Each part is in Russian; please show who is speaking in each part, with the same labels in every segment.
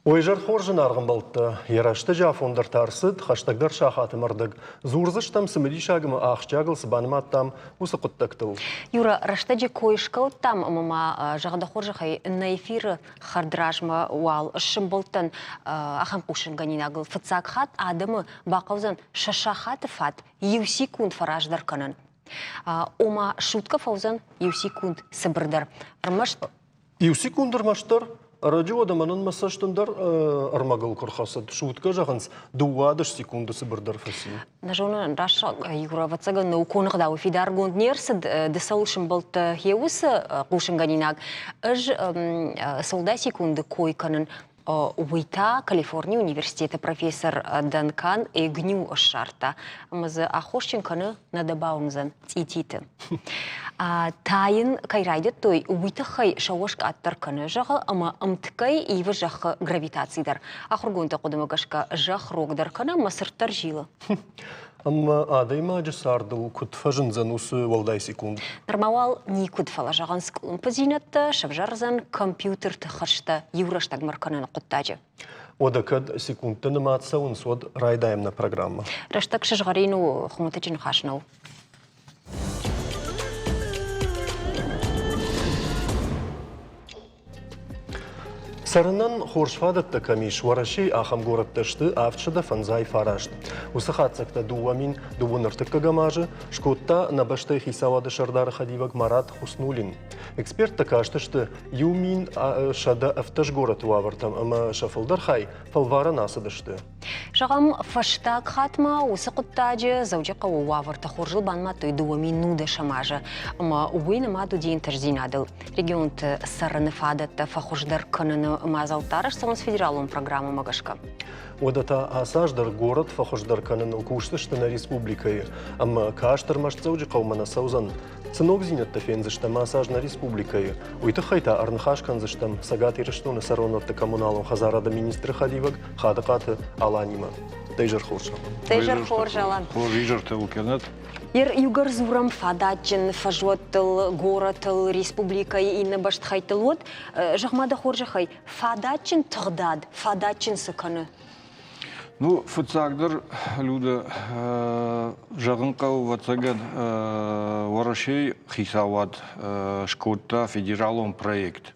Speaker 1: Ойжар хоржын арғын болтты. Ерашты жафондар тарсыд, хаштагдар шахаты мырдыг. Зурзыштам сымыри шагымы ақшчагыл сыбаным аттам усы құттактыл.
Speaker 2: Юра, раштаджи койшка оттам мама жағда хоржахай на эфир хардражма уал шым болттан ахан пушын ганинагыл фыцак хат адымы бақаузан шашахаты фат секунд фараждар канын. Ома шутка фаузан секунд сыбырдар.
Speaker 1: Секундыр маштар? Радиода манын массажтындар армагыл курхасад. Шутка жағынс дуадыш секундысы бірдар фаси.
Speaker 2: Нажоны раша юра вацага науконық дау фидар гонднерсід десалшын болты хеусы қушын ганинаг. Ыж солда секунды койканын Уйта, Калифорния университета профессор Данкан и гню шарта. Мазы ахошченканы надабаунзан тититы. Тайын кайрайдет той уйта хай шауашк аттарканы жағы, ама амткай ивы жағы гравитацидар. Ахургунта қодымагашка жақ рогдарканы масырттар жилы.
Speaker 1: Amma adayma cesardıl kutfajın zanusu valday sekund.
Speaker 2: Нормавал не кудфала жаған скулын позинатты, шавжарзан компьютер тахаршта юраштаг марканын құттажы.
Speaker 1: Ода кад секундты ныматса унсуад райдаемна программа.
Speaker 2: Раштаг шажғарину хуматычин хашнау.
Speaker 1: Сарынан хоршфадатта камиш вараши ахам городташты авчада фанзай фарашт. Усахатсакта дуамин дувунартыкка гамажы, шкотта набаштай хисавады шардары хадивак Марат Хуснулин. Эксперт такаштышты юмин шада авташ город уавартам, ама шафылдар хай фалвара насадышты.
Speaker 2: Жағам фаштаг хатма усы құттажы заужақа уаварта хоржыл банма той дуамин нуда шамажы, ама уйна маду дейін таждинадыл. Регионты сараны фадатта фахуждар кыныны мазалтарыш самос федералум программа магашка.
Speaker 1: Одата асаждар город фахождар канын укуштышты на республикай, ама каштар маштзауджи қаумана саузан. Цынок зинетта фензыштам асажна республикай. Уйты хайта арнхашканзыштам сагат ирыштуны саронотты коммуналум хазарада министры хадивак хадықаты аланима. Тейжар хоршал.
Speaker 2: Тейжар хоршалан.
Speaker 3: Хоржар тылкенет.
Speaker 2: Ер югар зурам фадачин, фажуаттыл, горатыл, республика и набаштхайтыл вот, жахмада хоржахай, фадачин тагдад, фадачин сыканы.
Speaker 3: Ну, фыцагдыр люди жағын қау ватсаган варашей хисават шкотта федералом проект.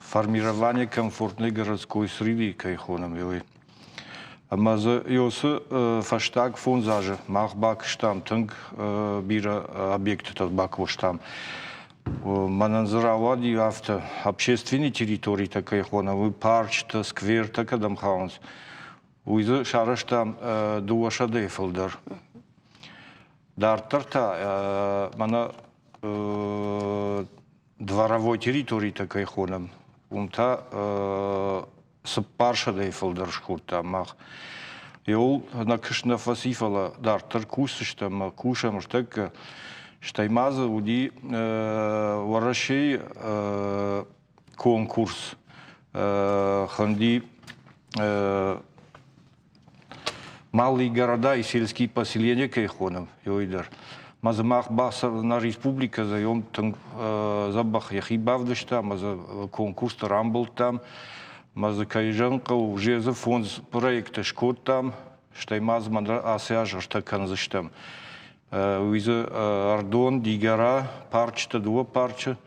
Speaker 3: Формирование комфортной городской среды кайхоном его. Амазы йосы фаштаг фонзажы, махбак штам, тынг бира объекты бак штам. Мананзаравади авто общественной территории такая хона, парчта, сквер, так адам хаунс. Уйзы шараштам дуаша дейфилдер. Дартарта мана дворовой территории такая хона. Умта сыппарша дейфилдер шкурта мах. Йол накышна фасифала дартар кусыштам кушам штак штаймазы уди варашей конкурс ханди малые города и сельские поселения кайхоном йойдар. Мазамах баса на республика заем танг забах яхибавдышта, маза конкурс рамбл там, маза кайжанка уже за фонд проекта шкот там, штаймаз мандра асяж штаканзыштам. Уиза ардон дигара парчта два парча,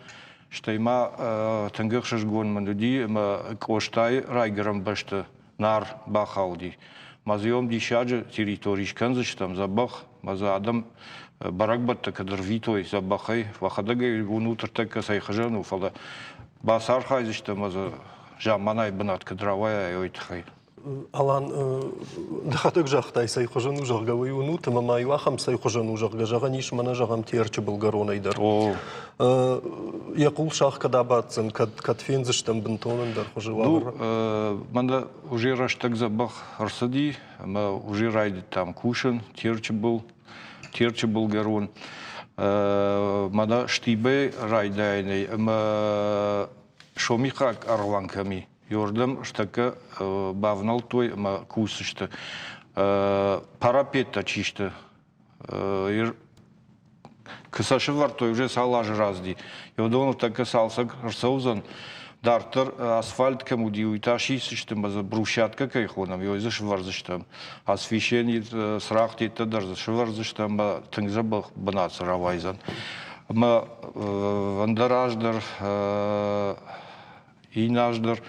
Speaker 3: штайма тангахшаш гон мандуди ма коштай райгарам башта нар бахауди. Мазиом дишаджа территорий канзыштам забах, маза адам баракбатта кадр витой забахай, вахадагай внутрь така сайхажану фала. Басар хайзышта маза жаманай бнат кадровая йойтхай.
Speaker 1: Алан дхатык жахтай сайхажану жахгавай унут, мамай вахам сайхажану жахга жаганиш мана жагам терчи булгаронайдар. Якул шах кадабатсен катфензыштам бентонындар хожевар.
Speaker 3: Ну, манда уже раштак забах арсади, ма уже райди там кушен, терчи булгарон. Мада штибе райдайный, ма шомихак арланками. Йордам штака бавнал той ма кусышты. Парапетта чишты. Кысашы бар той уже салаж разди. Йодонов так касался арсаузан. Дартер асфальт кемуди уйташисыштым, база брусчатка кайхонам, йойзы шварзыштым. Освещение срахти тадар шварзыштым, ба тыңза банац равайзан. Ма вандараждыр, инаждыр,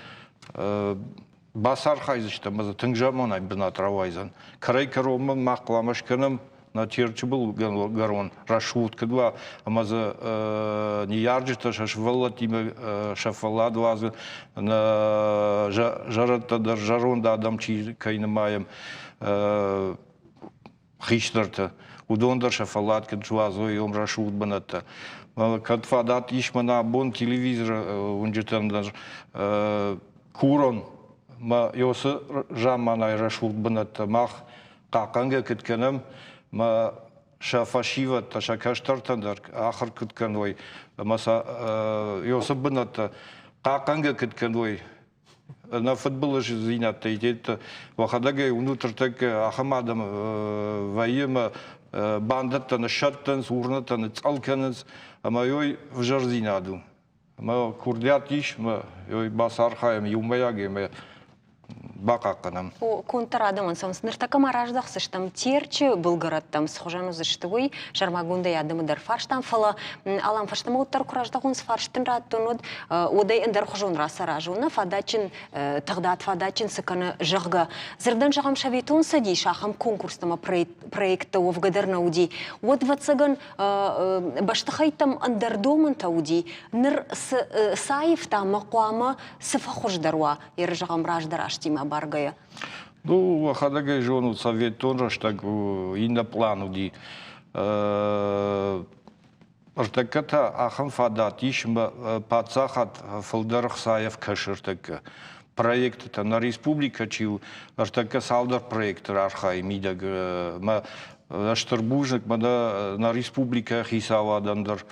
Speaker 3: басар хайзыштым, база тыңжа монай банат равайзан. Край коромы мақламашканым, на черчи был гарон, рашут кадва, амаза не ярджита, шашвала тима шафала двазы, на жарата дар жарон да адам чи кайнамаем хиштарта, удондар шафалат каджвазу и ом рашут баната. Кадфадат ишмана бон телевизор, унжитан дар курон, ма йосы жаманай рашут баната, мах каканга китканам, ما شافاشيوة تشاكشترتندر آخر كت كنوي مسا يوسف بنت قاقنجا كت كنوي أنا فوتبولش زينة تيجت وخداجي ونوترتك أحمدم ويما باندت نشطن سورنت نتالكنز أما يوي فجر زينادو ما كردياتيش ما يوي باسار خايم يومياجي ما бақақанам.
Speaker 2: Контрадамын сонсыныр такам араждақ сыштам терчі бұлғыраттам схожану зыштывой жармагундай адымыдар фарштан фала алам фарштам оттар кураждағын фарштын раттын одай індар хұжын раса ражуна фадачин тағдат фадачин сыканы жағға зырдан жағам шавитун сади шахам конкурстама проекта овгадарна уди от вацаган баштахайтам андардомын тауди ныр сайф там мақуама сыфа хұждаруа ер жағам раждараштима баргая.
Speaker 3: Ну, хадагай жону совет тоже так и на плану ди. Артаката ахам фадат ишма пацахат фалдарх саев кашертака. Проект это на республика чил артака салдар проект архай мидаг ма аштербужник мада на республика хисава дандар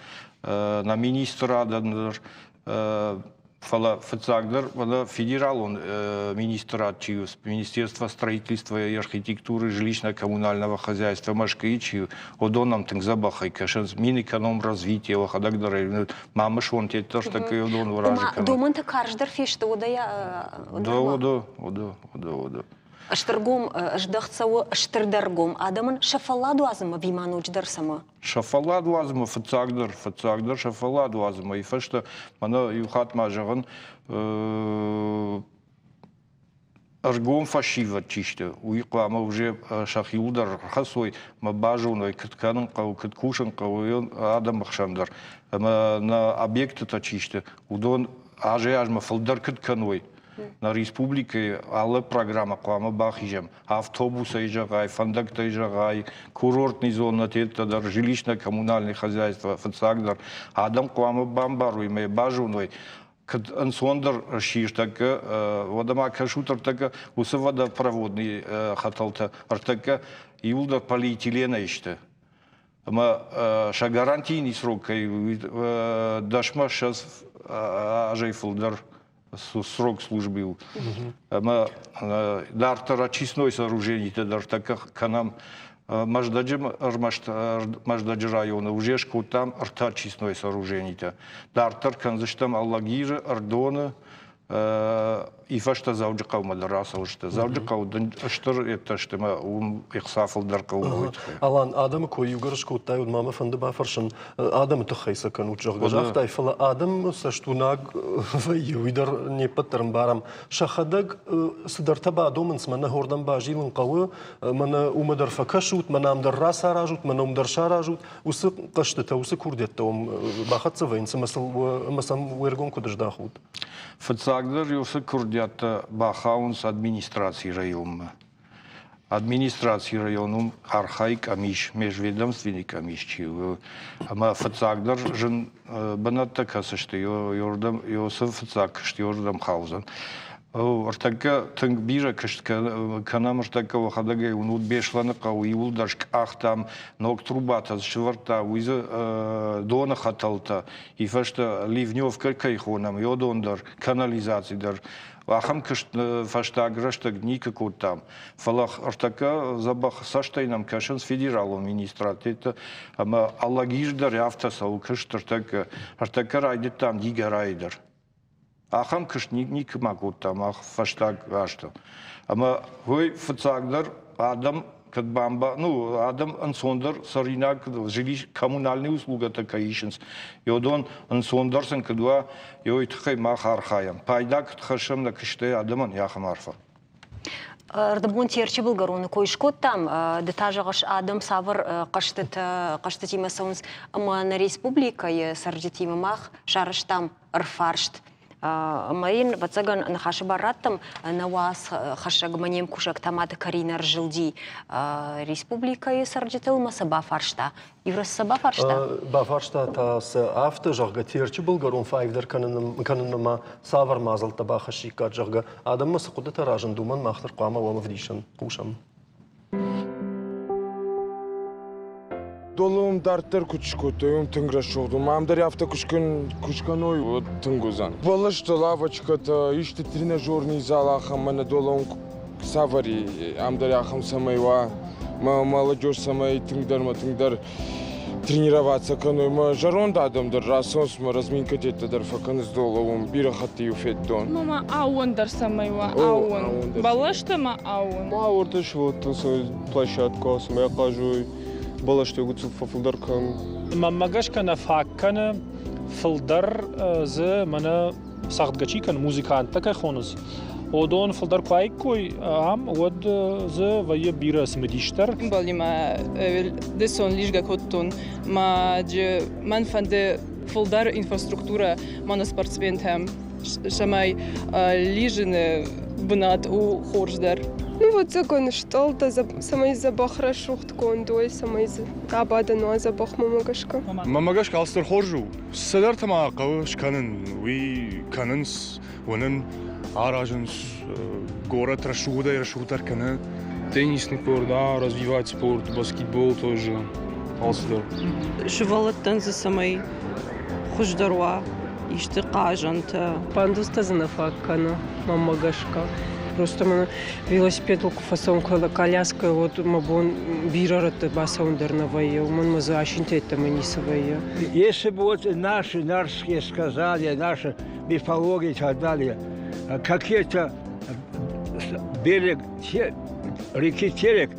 Speaker 3: на министра дандар фала фацагдер мада федерал он министра чил Министерство строительства и архитектуры жилищно-коммунального хозяйства Машкаичи одоном тыңзабахай кашен Минэкономразвития вахадагдер мамыш он те тоже такой одон вражик.
Speaker 2: Думанта карждар фешта удая.
Speaker 3: Ода.
Speaker 2: Аштыргом ждахцау аштырдаргом адамын шафаладу азыма вимануч дарсама.
Speaker 3: Шафаладу азыма фацагдер шафаладу азыма и фашта мана юхат мажаган аргом фашива чиште уйқама уже шахилдар хасой мабажуной кытканын кау кыткушын кау адам махшандар на объекты та чиште удон ажма фалдар кытканой на республике алла программа куама бахижем автобусы ижагай фандакта ижагай курортный зона тетадар жилищно-коммунальное хозяйство фацагдар адам куама бамбару ме бажуной кад ансондар шиштака водома кашутар така усы водопроводный хаталта артака иулдар полиэтилена иште ама шагарантийный срок дашма сейчас ажайфулдар срок службы. Дартер очистное сооружение, так к нам Маждаджи района, уже там очистное сооружение. Дартер канзыштам Аллагира, Ардона, и фашта завджикау мадраса ушта. Завджикау штыр это что мы ихсафл даркау.
Speaker 1: Алан Адам кой югарш котай und мама фанда бафаршын Адам тахайса кану чагажах тайфала Адам саштунаг вайуидар не патрам барам шахадаг сдарта Адамын смана хордан бажилын кавы мана умадар факашут мана амдар раса ражут мана умдар шаражут усы каштата усы курдетта бахатса вайнса масам уергон кудаждахут.
Speaker 3: Фацагдер юсы курдята бахаунс администрации района. Администрации районом архаик амиш, межведомственный амиш. Ама фацагдер жен банатта касашты йордам йосов фацак йордам хаузен. Артака тынг бира кашка канам артака вахадагай унут бешлана кау иулдашк ахтам ног трубата шварта уиза дона хаталта и фашта ливневка кайхонам йодондар канализации дар ахам кашт фашта граштак никакой там фалах артака забах саштайнам кашен с федералом министратета ама аллагиждар автосау кашт артака райдет там дига райдер Ахам кыш ни кымакут там, ах фаштаг ашта. Ама вы фацагдер адам как бамба, ну, адам ансондер саринак жилищ коммунальные услуги такаишенс. И он ансондерсен кдва, и ой тхай махархаям. Пайдак тхашем на кыште адаман яхамарфа.
Speaker 2: Рдабун терчи булгаруны койшкот там, детажагаш адам савр каштет имасаунс, ама на республика сарджет имамах шарыш там рфаршт. Марин вацаган на хаши бараттам на вас хашаг манем кушак тамата каринар жилди республика сарджетел маса бафаршта. Еврос бафаршта.
Speaker 1: Бафаршта та с авто жарга терчи булгарун файвдер каннама савар мазал табаха шика жарга адам маса кудата ражен думан махтар қама вама вдишан кушам.
Speaker 4: Долум дартер кучкото, юм тынграшоду. Мамдар яфта кучканой вот тынгузан. Балышты лавочката, иште тренажерный зал ахам, мана долум савари, амдар яхам самайва, молодежь самай тынгдар тренироваться каной. Ма жарон дадамдар, расонс ма разминка дета дар факаныз долум, бирахати юфеттон.
Speaker 5: Мама ауон дар самайва, ауон. Балышты ма ауон.
Speaker 6: Ма орташ вот площадка, самая кажуй. Балашты гуцул фулдаркан.
Speaker 7: Мамагаш кана факкана фулдар з мана сахтгачи кан музыканта кай хонус. Одон фулдар кайкой ам од з вая бира смедиштер.
Speaker 5: Балима десон лишга коттун, ма дже ман фанде фулдар инфраструктура мана спортсментам. Шамай лижене бнат у хорждар.
Speaker 8: Ну вот закон штолта самой забахра шухт кондой самой абада но забах мамагашка.
Speaker 9: Мамагаш калстер хоржу. Садар тама кавш канын ви канынс вонын аражынс гора трашуда и рашутар каны.
Speaker 6: Теннисный корт, да, развивать спорт, баскетбол тоже. Алсдор.
Speaker 10: Шевалаттан за самой хуждарва, иштыкажанта.
Speaker 8: Пандуста занафаккана мамагашка. Просто мы велосипедку фасонку коляска вот мабон бирарата басаундерновая, мы защитить мы не свои.
Speaker 11: Если бы вот наши нарские сказали, наша мифология и так далее, какие-то берег реки Терек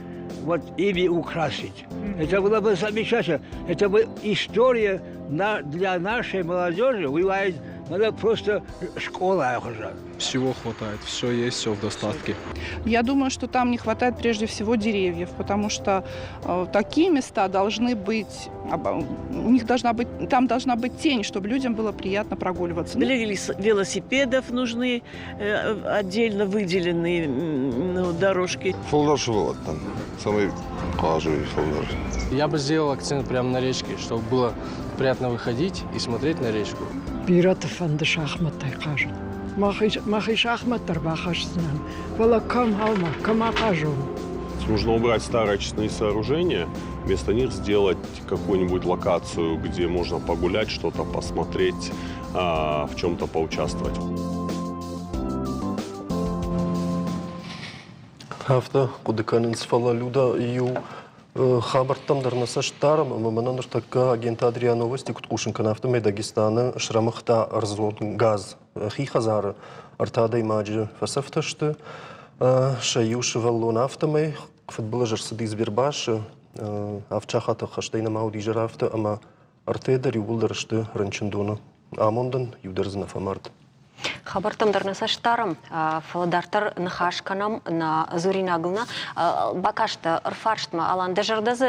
Speaker 11: вот ими украсить. Это было бы замечательно. Это бы история для нашей молодежи. Бывает, надо просто школа уже.
Speaker 6: Всего хватает, все есть, все в достатке.
Speaker 5: Я думаю, что там не хватает прежде всего деревьев, потому что такие места должны быть, у них там должна быть тень, чтобы людям было приятно прогуливаться.
Speaker 10: Для велосипедов нужны отдельно выделенные дорожки.
Speaker 4: Фулдар шевалат там, самый кажуй фулдар.
Speaker 6: Я бы сделал акцент прямо на речке, чтобы было приятно выходить и смотреть на речку.
Speaker 10: Пиратов анда шахматай кажут. Махи шахматар бахаш знам. Вала кам халма, кама кажу.
Speaker 9: Нужно убрать старые очистные сооружения, вместо них сделать какую-нибудь локацию, где можно погулять, что-то посмотреть, в чем-то поучаствовать.
Speaker 1: Авто кудыканын сфала люда ю хабартам дарнаса штарам, маманан така агента Адриа новости куткушинкан автомей Дагестана шрамахта арзон газ хихазар артада имаджи фасафташты шаюш валлон автомей футбола жарсыды избирбаш авчахата хаштайна мауди жарафта ама артедар юлдарышты ранчындона амондан юдарзна фамарт.
Speaker 2: Хабартам дарнаса штарам, фаладартар нахашканам на зуринагылна, бакашта рфарштма алан дежардазы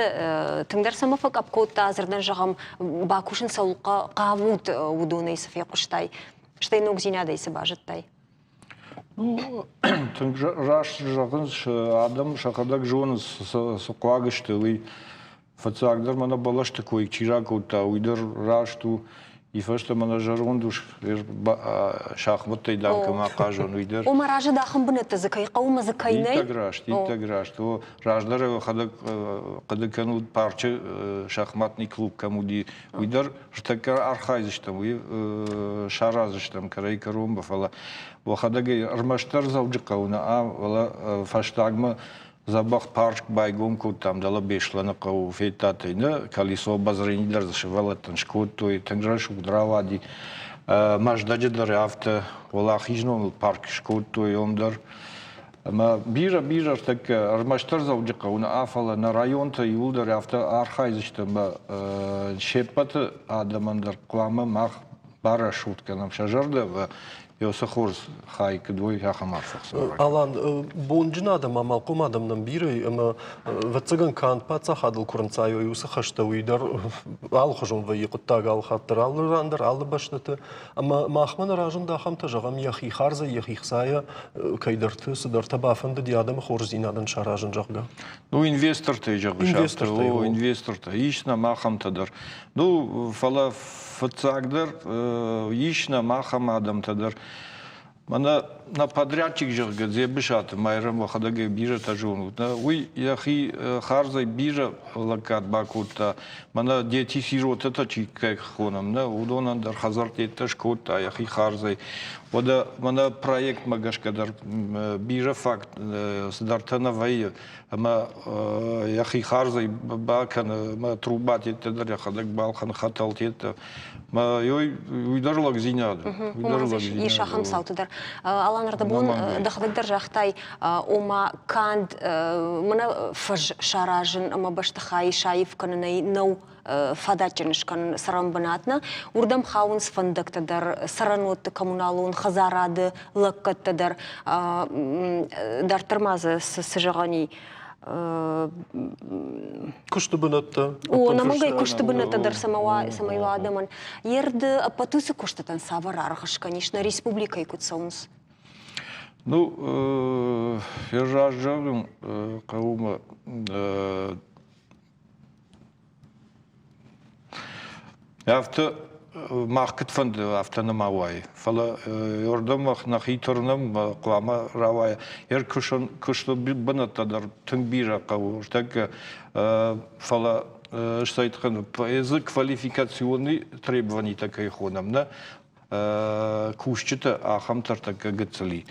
Speaker 2: тыңдарсама фак апкотта азырдан жағам бакушын саулыққа қавуд удуны исафе құштай. Штай ног зинадайсы бажыттай.
Speaker 3: Ну, раш жағын адам шақадак жоны сұқуағышты, вы фацагдар мана балашты койк чирак отта, уйдар рашту, и фашта мана жарон душ шахматтай дамка мақажон уйдар.
Speaker 2: Ома ражы дахым бұнытты зыкай, қауыма зыкайнай?
Speaker 3: Итаграшт. Раждары қадыкану парча шахматный клуб камуди уйдар, штакар архайзыштам, шаразыштам, карайка ромба фала. Вахадагай армаштар завджикауна, вала фаштагма забах парк байгомку там дала бешлана кау фейтатайна колесо обозрения зашивала таншкоту и танграшу дравади Majdadır hafta Walachijno park şkotu yomdur. Ama bira tak armaştır zavcıqa ona afala na rayonta yuldur hafta arxayzıştı ma şepatı adamındır qlamı maq bara şutkanam şajardı ve yosa xors xay kdvoy yaxamar fıqsa.
Speaker 1: Alan, bonjin adam amalqom adamdan biri ama vatsagan kan patsa hadıl kuruncayo yusa xashta uydar al xojum ve yıqıtta gal xattır al randar al başlatı ama mahman rajın da xam tajagam yaxi xarza yaxi xsaya kaydartı sıdarta bafında di adam xorzinadan şarajın jaqga.
Speaker 3: Ну, инвестор ты же инвестор ты, ишна махам тадыр. Ну, фала фацагдыр, ишна махам адам тадыр. Мана на подрядчик же где бешат, майрам вахадаге бира тажуну. Уй, яхи харзай бира лакат бакута. Мана дети сирот это чикай хонам, на удонандар хазарт это шкота, яхи харзай. Вода мана проект магашкадар бира факт сдартана вайя. Ама яхи харзай бакан ма трубат это дар яхадак балхан хаталт это. Ма йой уйдарлак зинады. Уйдарлак зинады.
Speaker 2: Ишахам салтыдар. Аланарда бун дахдыгдар жахтай ома канд мына фаж шаражын ама баштахай шайф канынай нау фадачынышкан сарамбанатна. Урдам хаунс фандактадар саранотты коммуналун хазарады лаккаттадар дартырмазы сыжағани
Speaker 1: Кушты бынатта.
Speaker 2: О, намагай кушты бынаттадар самайла адаман. Ерді апатысы куштатан савар арғыш, конечно, республика икутсаунс.
Speaker 3: Ну, я жаждам каума After market fund after na mawai. Fala yordamach nach hitornam qama rawaya. Kushto banatadar tungbira qaw. Так фала штайтхан язык квалификационный требований такой хонам на кушчита ахамтар так гацали.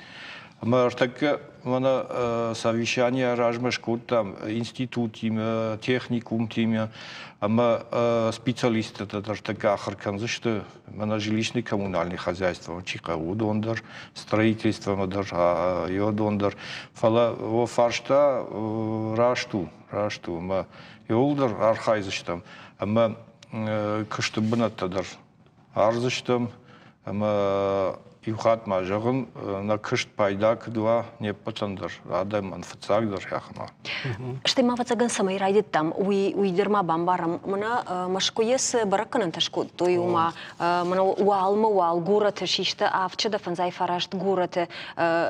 Speaker 3: Maar так мана совещание ражмешкут там институт тиме техникум тиме ама специалисты даже так ахаркан что мана жилищное коммунальное хозяйство чика удондар строительство мадар йодондар фала во фаршта рашту ма йолдар архайзыштам ама кышты бынаттадар арзыштам ама Юхат мажагын на кышт пайда кдва не патандар адам анфацагдар яхма.
Speaker 2: Ште мавацаган самай райдит там уйдерма бамбарам мына машкоес баракканан ташку той ума мына уал город шишта авчада фанзай фарашт город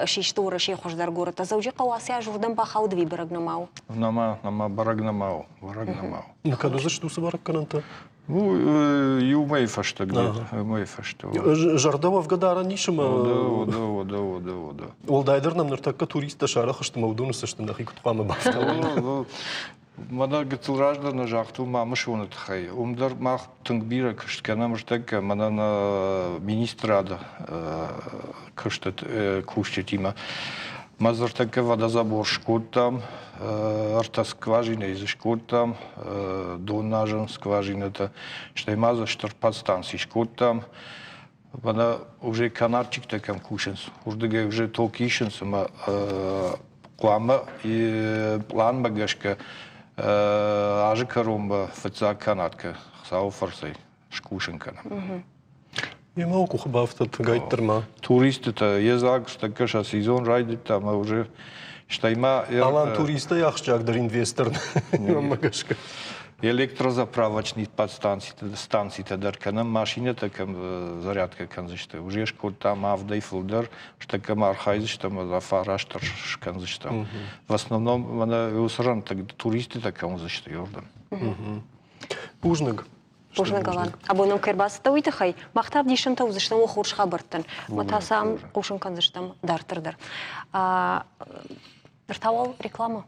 Speaker 2: шишта ура ши хождар город завжди калася журдан бахауд ви барагнамау.
Speaker 3: Нама барагнамау.
Speaker 1: На каду за что се баракканан-то?
Speaker 3: Ну, юмей фашта где? Юмей фашта.
Speaker 1: Жардава в гадара нишма.
Speaker 3: Да.
Speaker 1: Олдайдер нам нартакка туриста шара хашта мавдуну сашта нахи кутқама бафта.
Speaker 3: Мана гцлражда на жахту мамышуны тхай. Умдар мах тынгбира кыштканам жтак мана на министрада кыштат куштетима. Мазартака водозабор шкот там, арта скважина из шкот там, донажен скважината, что и маза штарпадстанции шкот там. Вона уже канарчик такам кушенс, уже толкишенс, ма клама и план багашка, аже каромба фаца канатка, сауфарсай шкушенкана.
Speaker 1: И малку хабафтат гайтерма.
Speaker 3: Туристы-то езак, что каша сезон райдит там, а уже штайма...
Speaker 1: Алан туриста яхчак дар инвестор. Магашка.
Speaker 3: Электрозаправочные подстанции дар канам машина такам зарядка канзышты. Уже шкот там авдай фулдер, что кам архайзыш там зафараштар канзыш там. В основном она усран так туристы такам зышты йордан.
Speaker 1: Пужныг.
Speaker 2: Пужныг алан. Абоном кербасыта уйтахай. Мақтап дейшін таузыштам оқурш хабырттан. Матасам қушын канзыштам дартырдар. Дартауал реклама.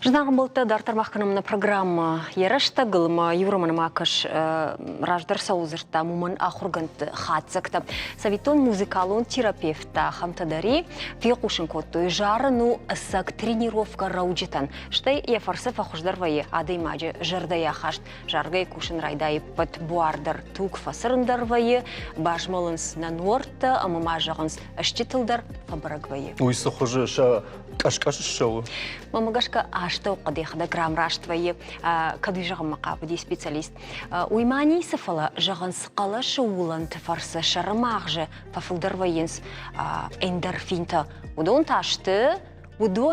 Speaker 2: Жнағым болты дартармаққынымны программа ерашта ғылыма Юраманым ақыш раждар саузырта мумын ақырғынты қатсықты. Савитон музыкалон терапевта хамтадари фиқушын коттой жарыну ысық тренировка рауджитан. Штай ефарсы фақушдар вайы ады мажы жардая хашт. Жаргай кушын райдай пыт буардар тук фасырындар вайы, башмалынс на норта, амамажағынс аштитылдар фабараг вайы.
Speaker 1: Уйсы хуже ша кашкаш шоу.
Speaker 2: Мамагашка ашта оқадеқда грам раштвайы кадыжағын мақабыди специалист. Уймани сыфала жағын сықала шоулан фарсы шарымағжы фафылдар вайынс эндорфинта. Удон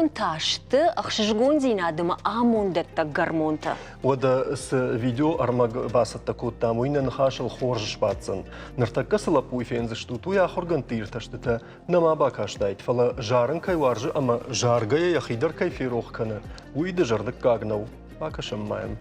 Speaker 2: ташты ақшыжгон зейнадымы амондетта гормонта.
Speaker 1: Ода с видео армаг басат такут там уйнен хашыл хоржыш батсын. Ныртакка сылап уйфензы штуту я хорган тирташтыта нама бакаштайт. Фала жарын кайваржы, ама жаргая яхидар кайфирохканы. Уйды жардык кагнау. Бакашым маем.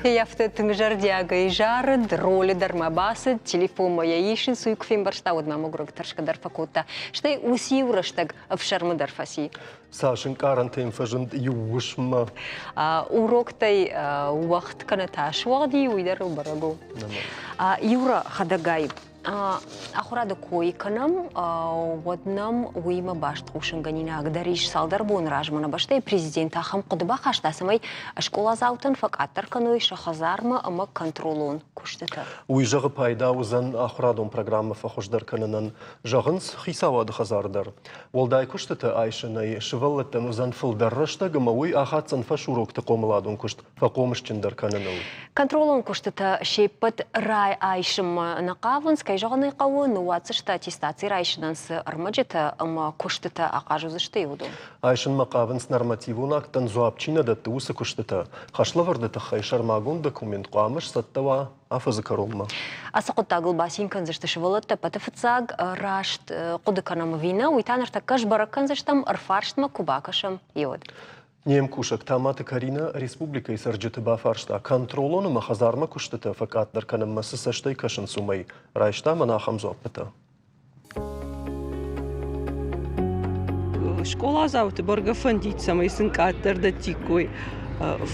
Speaker 2: Яфты тыңжардяга и жары, дроли дармабасы, телефон моя ишин, суйкфим баршта одна могрок таршкадар факота. Штай уси ураштаг в шармадар фаси.
Speaker 1: Сашин карантин фажент юшма.
Speaker 2: Уроктай уақыт канаташ уағди уйдар барагу. Юра хадагай. Ахурады койканам, однам уйма башт ушанганина агдариш салдар бон ражмана баштай президент ахам қудыба хаштасымай школа заутын факаттар каной шахазарма ама контролон куштыта.
Speaker 1: Уйжағы пайда узан ахурадон программа фахождар кананан жағынс хисавады хазардар. Олдай куштыта айшынай шываллаттан узан фылдаррашта гамауй ахатсан фаш урокты комыладон кушт факомышчындар кананау.
Speaker 2: Контролон куштыта шейппат рай айшым нақавын скайжағаны қауы нуатсышта аттестации райшынансы армаджета ама куштыта ақажузышты еуду.
Speaker 1: Айшын мақавынс нормативун актан зуапчина датты усы куштыта. Хашлавардыта хайшармагун документ қуамыш саттава афазы каролма.
Speaker 2: Асықытта ғылбасин канзышты шывалытта патафыцаг рашт қудыканам вина уйтанырта каш бараканзыштам арфарштма кубакашам еуд.
Speaker 1: Нем кушак таматы Карина республика и сарджеты бафаршта. Контролону махазарма куштыта факаттар канам масысаштай кашын сумай. Райшта манахам зопыта.
Speaker 8: Школа завты баргафандить самый сынкаттар да тикой.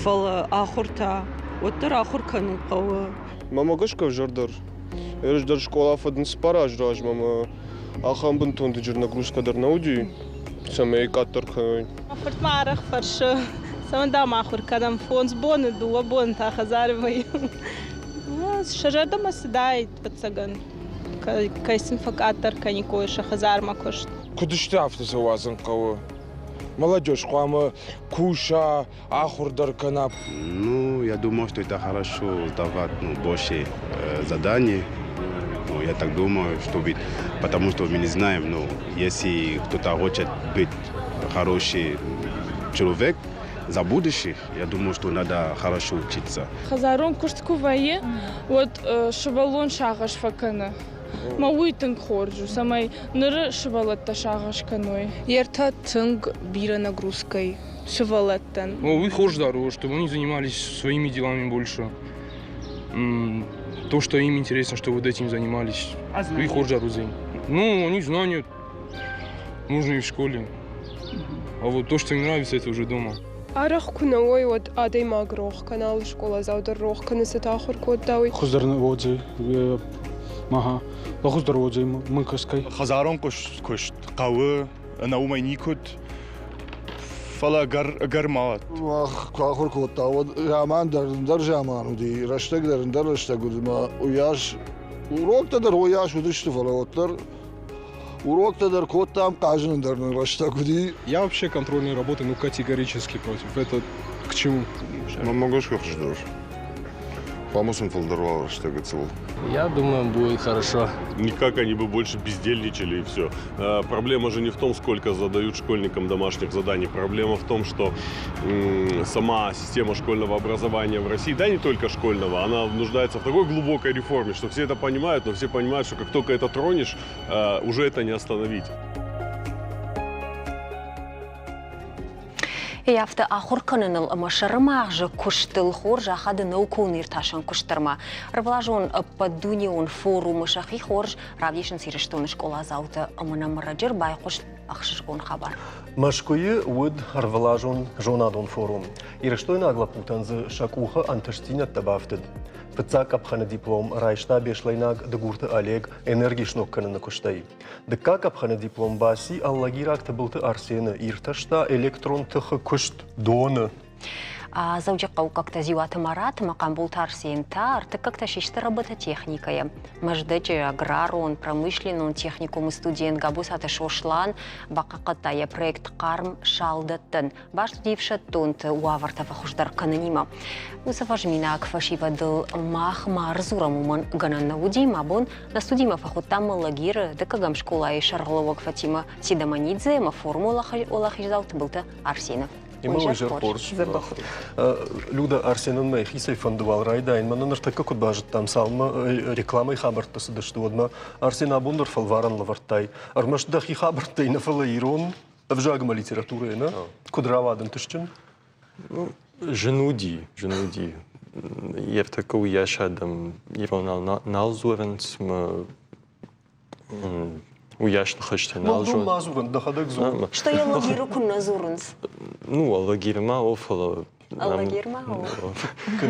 Speaker 8: Фала ахурта. Оттар ахур кану қауы.
Speaker 6: Мама гашка жардар. Ереш дар школа фадын спараж раж, мама ахам бунтон ди жирна грузкадар науди. Самый каттар каной.
Speaker 12: Ахурт марах фарш. Самандам ахур кадам фонс боны дуа бон та хазармай. Шажарда масдай пацаган. Кайсин факаттар каникой шахазарма кошт.
Speaker 4: Кудышты автосы вазын қауы. Молодежь, қуамы куша, ахурдар канап.
Speaker 13: Ну, я думаю, что это хорошо давать больше заданий. Ну, я так думаю, что ведь, потому что мы не знаем, но если кто-то хочет быть хороший человек, за будущее, я думаю, что надо хорошо учиться.
Speaker 14: Хазарон куштку вае, вот шабалон шагаш факана. Мауитын хорджу, самай ныры шабалатта шагаш каной.
Speaker 5: Ерта цинг бира нагрузкой.
Speaker 14: Шабалаттан.
Speaker 15: Вы хорждару, чтобы они занимались своими делами больше. То, что им интересно, что вот этим занимались. Вы хорждару зейн. Ну, они знания нужны и в школе. А вот то, что им нравится, это уже дома.
Speaker 16: Арах куновой вот адей магрох канал школа заудер рох канесетахур код давай.
Speaker 17: Хуздарны водзи, маха, хуздар водзи мынкаскай.
Speaker 18: Хазарон кошт кавы, наумай никут, фала гармат.
Speaker 19: Вах кахур код вот яман дар яман уди, раштаг дар раштаг уди, ма уяш урок дар уяш удишты фала оттар. Урок дар код там каждый дар раштаг уди.
Speaker 6: Я вообще контрольные работы категорически против. Это к чему?
Speaker 20: Могу сказать, что помощник фолдервал, что говорится.
Speaker 21: Я думаю, будет хорошо.
Speaker 9: Никак они бы больше бездельничали и все. Проблема же не в том, сколько задают школьникам домашних заданий. Проблема в том, что сама система школьного образования в России, да не только школьного, она нуждается в такой глубокой реформе, что все это понимают, но все понимают, что как только это тронешь, уже это не остановить.
Speaker 2: Яфты ахур кыныныл машырыма же куштыл хор жахады наукун ирташан куштырма. Рвлажон поддунион форумы шахи хорж равдишн сирештон школа зауты аманамраджер байқуш ахшишкон хабар.
Speaker 1: Машкуи уд рвлажон жонадон форум. Ирештойн аглапутанзы шакуха антыштина табафтыд. Пыцак апхана диплом райшта бешлайнаг дагурты Олег энергишнок кынына куштай. Дыкак апхана диплом баси аллагирак табылты Арсена ирташта электрон тыхы кушт доны.
Speaker 2: Заудиқау как-то зиваты Марат, макам был Тарсиентар, так как-то шишта работа техникая. Маждечи аграрон, промышленный техникум и студент габус аташошлан, бакакатая проект карм шалдаттан. Баш студивша тонт уаварта фахуждар кананима. Усаважмина акфашива дыл мах марзурам уман ганан наудим, абон на студима фахутам лагир, декагам школа и шарловок Фатима Сидаманидзе, ма формула олахиждалт былта Арсенов.
Speaker 1: Има уже хорш. Люда Арсенон мэй хисай фандувал райдайн. Мананар така код бажат там салма реклама и хабарта съдъщу одма. Арсен абундър фалваран лавартай. Армаш дахи хабарта и на фалаирон. Вжагма литература е на. Кодрава аден тъщен?
Speaker 7: Женуди. Ертака уяшадам ирон налзуранц уяшна хъщен налжун.
Speaker 1: Мазуран, да хадък зур.
Speaker 2: Что я лагиру кунна зурунц?
Speaker 7: Лагирма офала.
Speaker 2: Лагирма офала.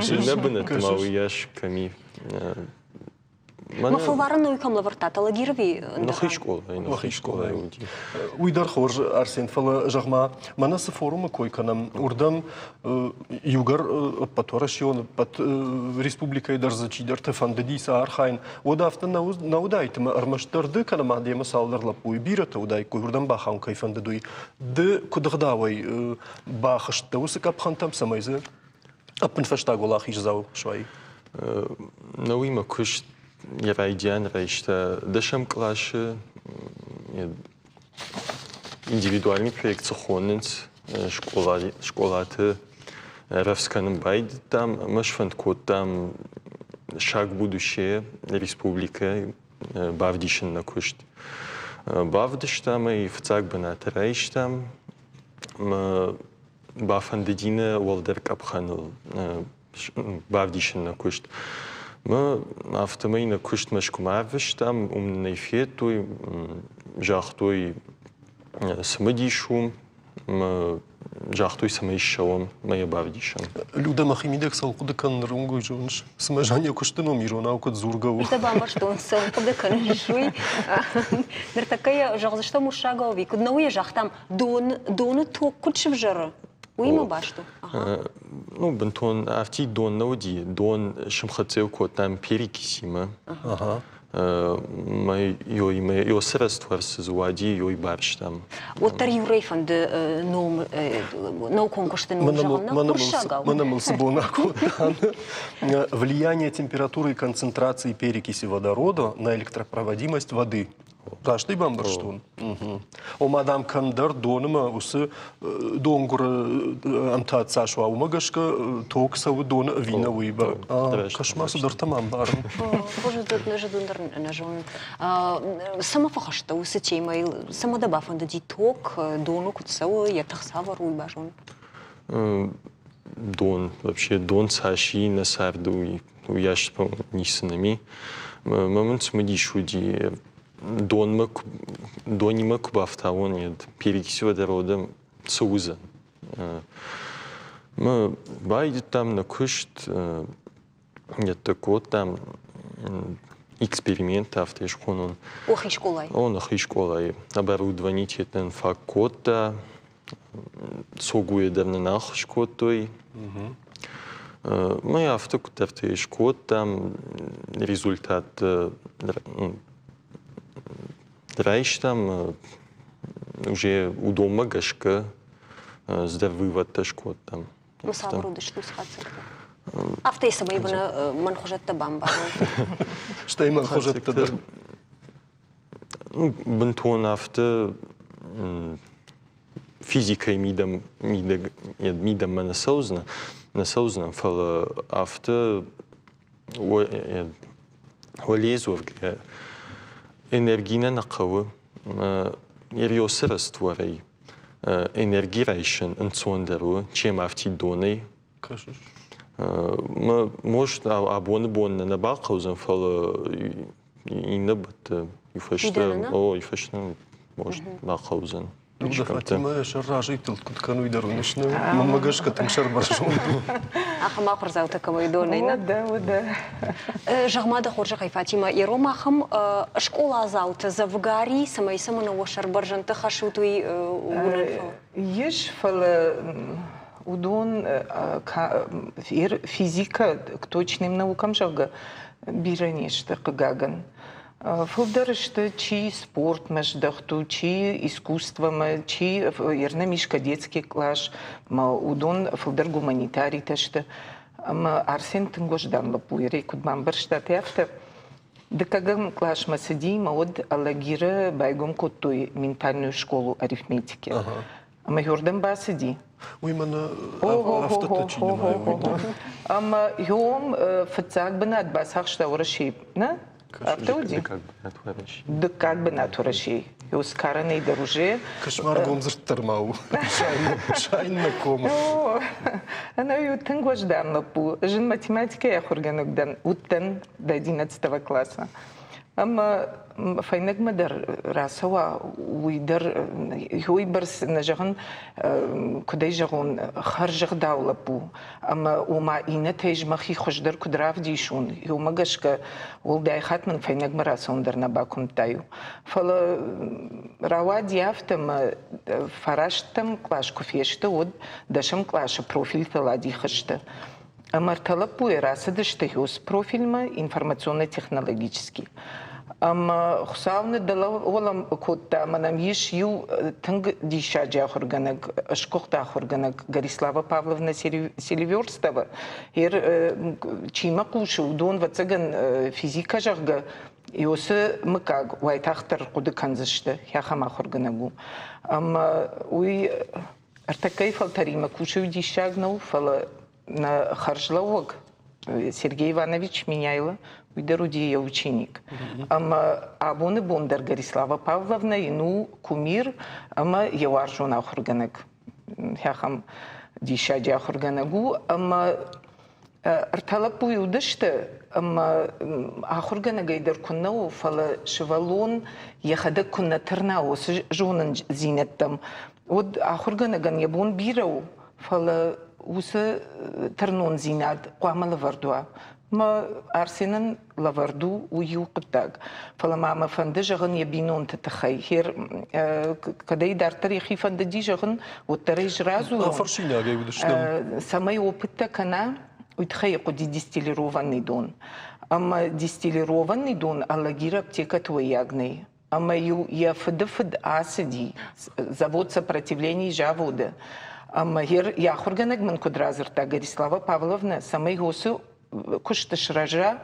Speaker 7: Не бънат ма уяш ками.
Speaker 2: Ма фалваран но икам лавартата лагирви.
Speaker 7: Нахи школа.
Speaker 1: Уйдар хорж Арсен фала жагма. Манаса форума кой канам урдам югар паторашион пат республика идар зачидар тефандади са архайн. Одафта наудайтма армаштарды канам адема салдар лапуй бирата удай кой урдам бахан кайфандадуй. Д кудгдавай бахашта усакап хантам самайзе. Апн фаштагулах ижзау швай.
Speaker 7: Науима куш Ерайдян райшта дашам класше индивидуальный проект сохонец школаты равсканым байд там машфанд код там шаг будущее республика бавдишин на кушт бавдиш там и вцак банат райш там бафандедина волдер капханул бавдишин на кушт ما автомейна кушт машкумавиш там умнейфетуй жахтуй самадишум жахтуй самаишшавам моя бавдишам.
Speaker 1: Люда махимидек салкудакан рунгуй жонш. Смажания куштено мирона окот зургау.
Speaker 2: Это бамбаштон салкудакан жуй. Нертакая жахзашта мушагави. Куднауя жахтам доны то кучевжара. Уима башту.
Speaker 7: Ну, бентон авти дон науди, дон шимхацел кот там перекисима. Йо средства сзуади, йо и барш там.
Speaker 2: Вот тарюрейфан де науконкуштен мужагна куршагал.
Speaker 1: Манамыл сабонаку. Влияние температуры и концентрации перекиси водорода на электропроводимость воды. Кашты бамбарштун. О мадам кандар доныма усы донгур амтат сашва умагашка токсавы дона вина уйба. Кашмасы дартамам барым.
Speaker 2: Боже, тут нажидундар нажон. Сама фахашта усы тема, сама добафан да диток дону кутсавы ятахсава руйба жон.
Speaker 7: Дон, вообще дон саши на сарду уяш по нисанами. Момент смадишуди донима кубафтаон ед перекиси водорода соуза. Мы байди там на кушт это код там эксперимент автошкон он.
Speaker 2: Охи школай.
Speaker 7: Он охи школай. Оборудование тетен факота согуе давно нах шкотой. Мы автокутавты шкот там результат Райш там уже у дома гашка здравыват ташкот там.
Speaker 2: Мусал руды что схацак. Авто сама ибна манхужат табамба.
Speaker 1: Что им манхужат табамба?
Speaker 7: Бентон авто физикой мидам насаузна фала авто олезов энергийна нақавы ерьёсы растварай. энергирайшен инцондеру, чем автидоны. Может, абоны на бакаузен фала и не бит юфашта, юфашта может бакаузен.
Speaker 1: Да, Фатима, шарражи тылкут кану идарунишну, мамагашка там шарбаршун.
Speaker 2: Ахам ахор заута камайдонайна.
Speaker 11: Да.
Speaker 2: Жагмада хоржа хай Фатима и Рома ахам школа заута завгари самай самана вошар баржанта хашутуй унанфал.
Speaker 11: Еш фал удон физика к точным наукам жага биранешта кагаган. Фылдырышты чи спорт мәждахту, чи искусство, чи ернамишка детский класс, удон фылдыр гуманитарий ташты. Арсен тынгождан лапуире кудман баршта тяфты. Декагам класс масади, маод алагира байгом коттуй ментальную школу арифметики. Юрдам басади.
Speaker 1: Уймана автоточи
Speaker 11: Ама йом фацак бенат басах штаураши, на? Автоуди? Да как бы натураши. Юскараны дороже.
Speaker 1: Кошмар гомзар термау. Шайн на ком.
Speaker 11: Она ю тенгождан лапу. Жен математика я хурганугдан. Уттен до 11 класса. Ама файнак мадар расава уйдар юйбарс нажаган кудай жагон харжаг даулапу ама ума ина теж махи хождар кудрав дишун юмагашка ол дайхатман файнак марасондар на бакум таю фала равади автам фараштам клаш кофешта од дашам клаша профиль талади хашта Амарталапу и расадышта юс профильма информационно-технологический. Хусавны дала олам котта манам еш ю тынг дишаджа хурганак шкохта хурганак Горислава Павловна Селиверстова. Чима кушу удон вацаган физика жагга юсы мыкаг вайтахтар куды канзышты яхама хурганагу. Уй артакай фалтарима кушу дишагнау фала на Харжлауг Сергей Иванович Меняйло, уйдеруди я ученик. Абоны Бондар Горислава Павловна, ину кумир, ама яваржуна хурганак. Яхам дишадя хурганагу, арталапу юдышты, ахурганага идар куннау фала шевалон, яхада кунна тернау, жонан зинеттам. Од ахурганаган ябон бирау, фала усы тернон зинад қуама лавардуа. Ма арсенан лаварду уйу қыттаг. Фала мама фанды жағын ебинон тетахай. Хер, кадай дар тарихи фанды ди жағын, оттарай жразу.
Speaker 1: Фаршиня гай будыштам.
Speaker 11: Самай опытта кана, уйтхай қуди дистиллированный дон. Ама дистиллированный дон аллагир аптека твоягный. Ама ю я фд асади, завод сопротивления завода. Амагир я хурганак мен кудразырта Горислава Павловна самой госу кушташ ража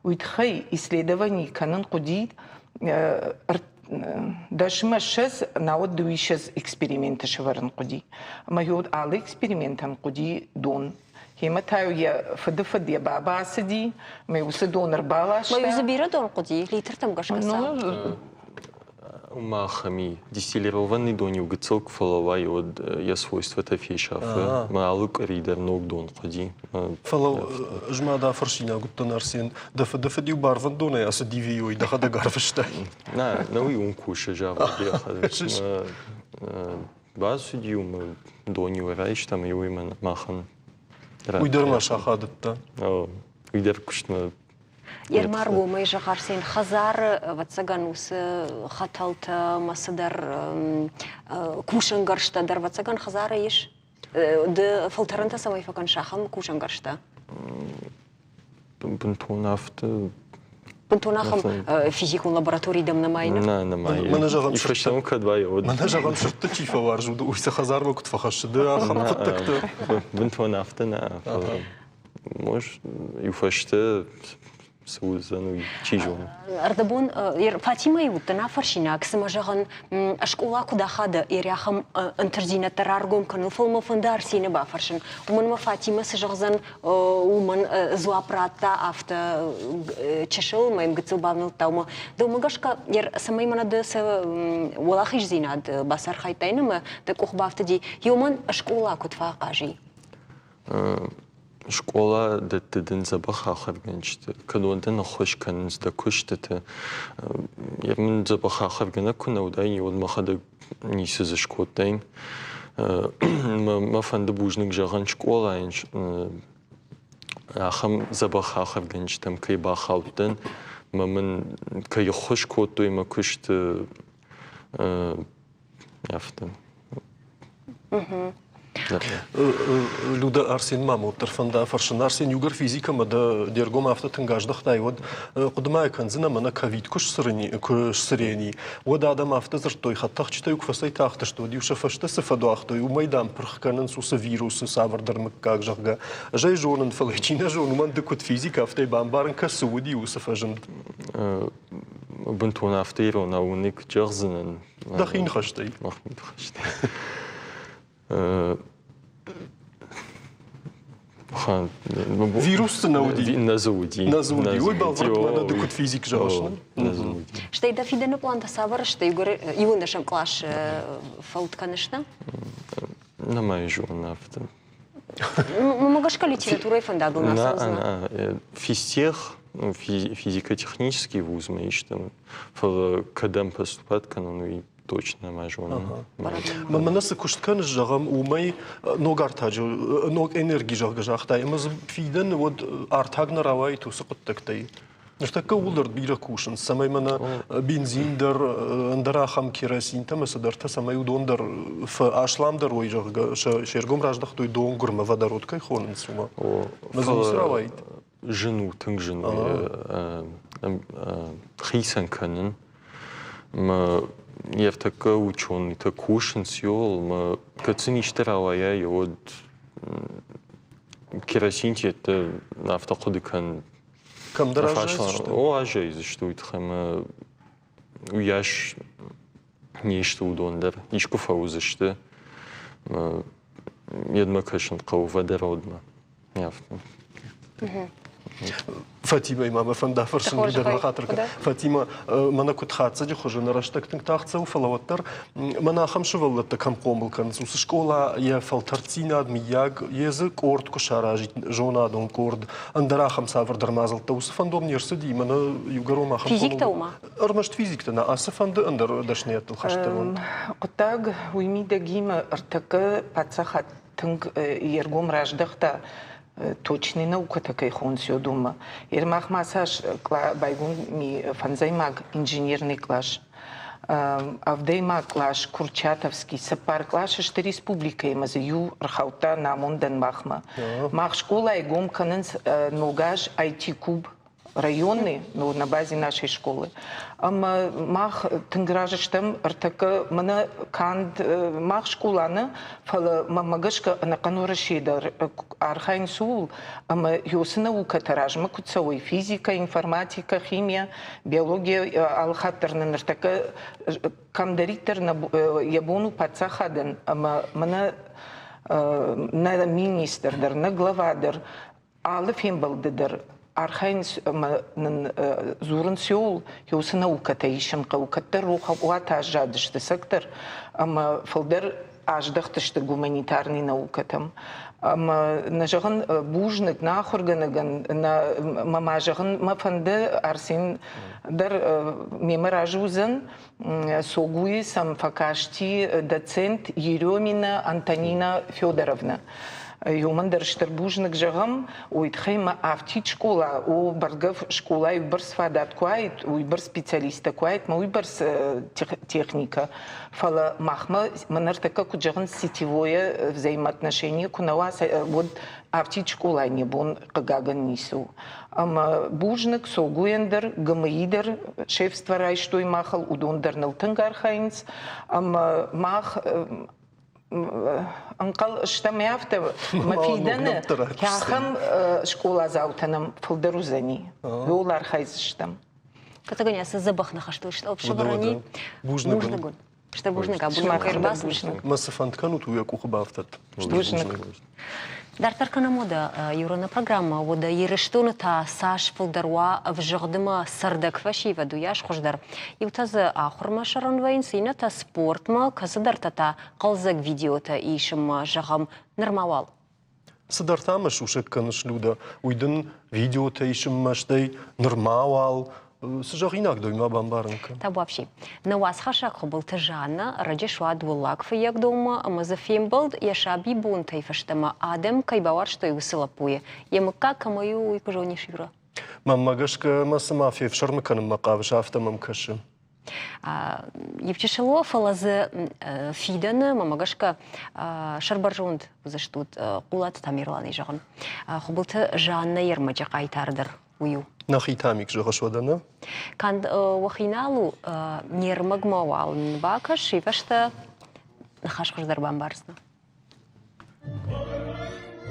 Speaker 11: уйтхай исследований канан куди дашма шез наот дуишез эксперименты шеварн куди. Амагир алы экспериментам куди дон. Хематаю я фд я баба асади, май усы донор балашта.
Speaker 2: Май забира дон куди литр там гашкаса.
Speaker 7: Махами дистиллированный дон югцок фалавай от я свойства тафешафа малук ридер ног дон ходи
Speaker 1: фалав жмада фаршиня гуттан арсен дафа дю барван дона я садивио и дахада гарфштай
Speaker 7: на уй куша жава я базу дю доню райш там юй мен махан
Speaker 1: уйдер маша хадатта
Speaker 7: уйдер кушна
Speaker 2: Ермар гомай жахарсен хазар ватсаганус хаталта масадар кушангаршта дар ватсаган хазара еш де филтранта самай факан шахам кушангаршта
Speaker 7: бунтонафта
Speaker 2: бунтонахам физикун лабораторий дам намайна
Speaker 7: на май и фрештам кадвай од
Speaker 1: мана жагам шуртта чифа варжу уйса хазар вакут фахаш да ахам куттакта
Speaker 7: бунтонафта на может и фашта саузану чижон.
Speaker 2: Ардабон Фатима юттана фаршинак смажаган школа куда хада иряхам интерзина тараргом кану фолмо фандар сине бафаршин. Уман ма Фатима сажагзан уман зуапрата авто чешел моим гцубавнил таума. Думагашка ер самай мана да са валахиш зинад басар хайтайнама так ухбафтади юман школа кутфа кажи.
Speaker 7: Школа дедин забахахар генчте. Кадуантен хош канс да куштете. Ермен забахахар гена кунаудай он махада нисе за шкотайн. Ма фанда бужник жаган школа инш. Ахам забахахар генчтем кай бахаутен. Мамын кай хош котой ма куште яфтен.
Speaker 1: Люда Арсен Мамут, фанда фаршин Арсен югар физика мада дергом авто тынгаждах тай вот кудмай канзина мана ковид куш сырени вот адам авто зартой хаттах читай кфасай тахта что дюша фашта сафадахта у майдан прхканан суса вирусы савардар маккак жага жай жонан фалачина жон ман декут физика авто бамбарн касуди усафажен
Speaker 7: бунтун автиро на уник джерзен
Speaker 1: дахин хаштай вирус науди.
Speaker 7: Назуди.
Speaker 1: Ой, балвард мана декут физик жашна.
Speaker 2: Штей да фидену планта савар, штей югар юнашам клаш фалт канешна?
Speaker 7: На май жон авто.
Speaker 2: Могашка литература и фанда был на
Speaker 7: физтех, физико-технический вуз, мы ищем. Когда поступать канону точно мажона.
Speaker 1: Мана сакушткан жагам умай ног артаджо ног энергии жагажахтай. Маз фиден вот артаг на равай ту сакуттактай. Нштака улдар бира кушан. Самай мана бензин дар андарахам керосин там садарта самай удондар ф ашламдар ой жага шергом раждах той донгур ма водородкай хонен сума. Маз равай.
Speaker 7: Жену тынг жену хисан können. Я в такой ученый, так кушен сел, мы кацинишь равая, и вот керосинти это на автоходы кан.
Speaker 1: Кам дорожать?
Speaker 7: О, ажей, за что это хам уяш нечто удондер, ишку фауза что едма кашен кау водородно. Я
Speaker 1: Фатима имама фанда фаршин дер хатырка. Фатима мана кут хатса ди хожа нараштак тахтса у фалаваттар мана хамшываллатта кам комбылкан сус школа я фалтартина адмияг язык орд кушаражит жона дон корд андара хамса вардармазалта ус фандом нерсди мана югарома хам
Speaker 2: физикта ума
Speaker 1: армашт физикта на аса фанда андар дашнет хаштарон
Speaker 11: кутаг уймида гима артака пацахат тынг ергом раждахта точный наука такая хонсио дома. Ирмах масаж байгун ми фанзаймаг инженерный класс. Авдеймаг класс Курчатовский сапар класс что республика имаз ю рхаута намондан махма. Мах школа и гом каненс ногаж IT куб районный, ну, на базе нашей школы. Мах тенгражештем артака мана канд мах школаны фала мамагашка на канора шедар архайн сул юсна укатаражма куцауй физика, информатика, химия, биология алхаттерна артака камдаритер на ябону пацахаден мана на министр дар на главадар алфим балдер Архайнс зурн сеул, юсы наука таишен каукаттер руха уата ажадышты сектор, фалдер аждахтышты гуманитарный наука там. Нажаган бужник нахорганаган на мамажаган мафанде Арсен дар меморажузен согуи сам факашти доцент Еремина Антонина Федоровна. Юмандар штарбужник жагам уитхайма автич школа у баргав школа и барс фадат куайт у бар специалиста куайт ма у барс техника фала махма манар така куджаган сетевое взаимоотношение кунавас вот автич школа не бон кагаган нису ама бужник согуендер гамаидер шефство рай что и махал удондар налтангархайнс ама мах انقل اشتميافت مفيدنا كاخم شكولا زاوتنم فلدروزني دولار خايز اشتم
Speaker 2: كتغني سزبخ نخشتو شتو بشبراني بوجنغون شتا بوجنغا بوجنغا كيرباس
Speaker 1: مسافант канут уяку хабафтат.
Speaker 2: Dar tarkana moda Eurona программа вода ерештуна та саш фулдарва в жагдыма сардак фаши вадуяш хождар. И утазы ахурма шаранвайн сина та спортма казадар та қалзак видеота ишим жагам нормавал.
Speaker 1: Садартама шушек каныш люда уйдын видеота ишим маштай нормавал. Сжагинак дойма бамбарынка.
Speaker 2: Та вообще. На вас хашак хобыл тажана раджешуад вулак фиyak дома мазафим болд яшаби бун тайфаштама адем кайбавар что и высылапуе. Емка камаю и кожони шивра.
Speaker 1: Маммагашка масамафия в шармаканым макавыш автомам каши.
Speaker 2: Евчешело фалазы фиданы мамагашка шарбаржунд заштут кулат тамирланы жагын. Хобылты жанна ермача кайтардыр ую.
Speaker 1: Нахитамик жагашвадана.
Speaker 2: Канд вахиналу нермагмавал бакаш и вашта нахашкаш дарбамбарсна.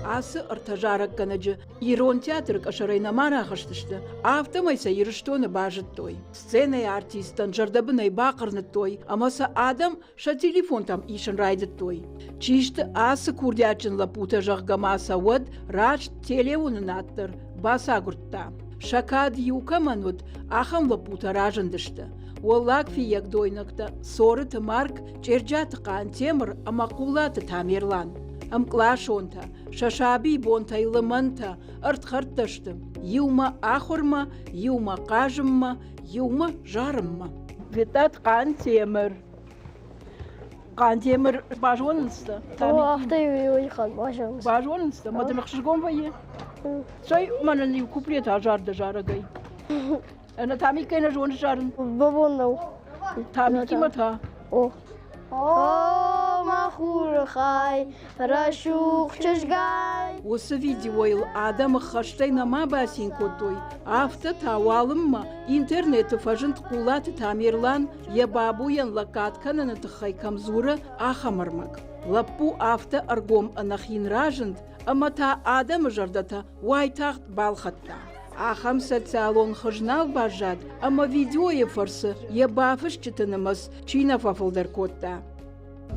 Speaker 10: Асы ыртажарак канаджы Ирон театр кашарайна мара хаштышты. Автомайса ирыштоны бажыт той. Сценой артистан жардабынай бақырны той. Амаса адам ша телефон там ишын райдыт той. Чишты асы курдячын лапута жағгамаса вад рач телеунын аттыр. Баса гуртта. Шакад юкаманут ахам лапута ражындышты. Олак фияк дойнакта сорыты марк черджаты қан темір амакулаты тамерлан. Амклашонта, шашаби бонта илыманта, ыртхырттышты. Юма ахурма, юма кажымма, юма жарымма. Витат қан темір. Қан темір бажонынсты.
Speaker 22: Ахта юйхан бажонынсты.
Speaker 10: Бажонынсты, мадымықшыргон байе. Сой манын ю куплет ажарды жарагай. Ана тамикайна жоны жарын.
Speaker 22: Бабонау.
Speaker 10: Тамики мата.
Speaker 22: О. О, махур хай, рашух чашгай.
Speaker 10: Осы видеойл адам хаштайна ма басин котой. Авто тавалымма интернеті фажынт кулаты тамерлан я бабуян лакаткананы тахай камзура ахамармак. Лаппу авто аргом анахин ражынд, амата адам жардата уайтахт балхатта. Ахам социалон хожнал бажат, ама видеоя фарсы я бафыш читанымыз чина фафылдар котта.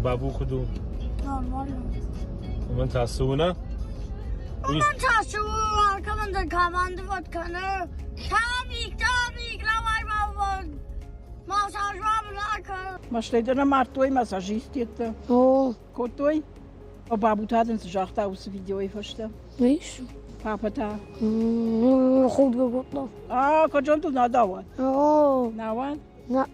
Speaker 23: Бабу худу.
Speaker 22: Нормально.
Speaker 23: Мен тасуна?
Speaker 22: Мен тасуна, каманда каманды вот кана. Тамик, лавай бабу. Массаж бабу.
Speaker 10: Маштайдана мартой массажист это.
Speaker 22: О.
Speaker 10: Котой? А бабу таден сжахта ус видеоя фашта.
Speaker 22: Виш?
Speaker 10: Папа та.
Speaker 22: Худ гоготно.
Speaker 10: Каджан тут надават.
Speaker 22: О.
Speaker 10: Нават?
Speaker 22: На.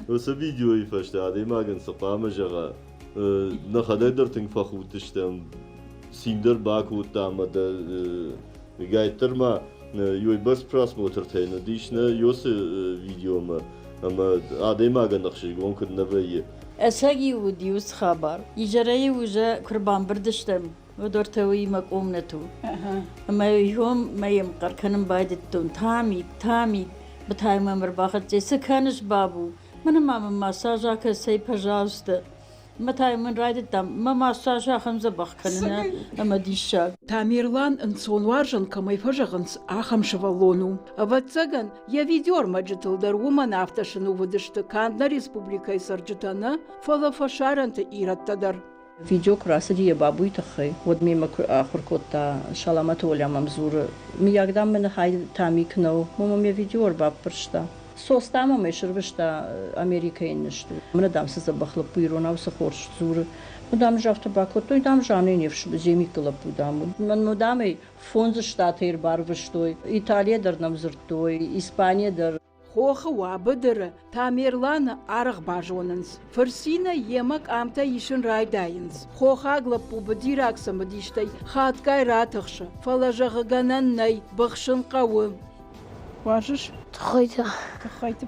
Speaker 24: Осы видео ифашта адемаган сапама жага нахадайдар тинг фахутыштам синдер бакутамада гайтырма юй бас просмотр тайна дишна ёсы видеома ама адемаган нахшигон куднавае
Speaker 25: أساقي وديوس خبر يجري وجا كربان بردشتم ودورتوي مقومنتو أما يوم ما يمقر كنم بايدتون تامي بتاعي ما مرباخت جي سكانش بابو من ماما مساجا كسي пожалуйста متى من رايدتم ما مساجا خمسة بخكننا أما ديشا
Speaker 10: Тамерлан انسون وارجن كما يفجغنس آخم شوالونو. أبتساقن يا فيديور مجتل در ومن افتشنو ودشت كاندنا ريسبوبليكاي سرجتانا فلا فشارن تإيرت تدر.
Speaker 26: فيديو كراسة يا بابوي تخي ودمي مكر آخر كوتا شلامات ولا ممزور ميقدام من هاي تامي كنو ماما فيديور باب برشتا سوستاما مشربشتا أمريكا نشتو من دام سزبخل بيرونا وسخورش زور مدام جافت باكوتو دام جاني نفش بزيمي كلا بودام من مدامي فونز شتاتير بارفشتوي إيطاليا در نمزرتوي إسبانيا در
Speaker 10: خوخ وابدر Тамерлан арах бажонынс. Фарсина емак амта ишын райдайынс. Хоха глапу бадирак самадиштай хаткай ратахша. Фалажага гананнай бахшын қауы. Важыш? Тхайта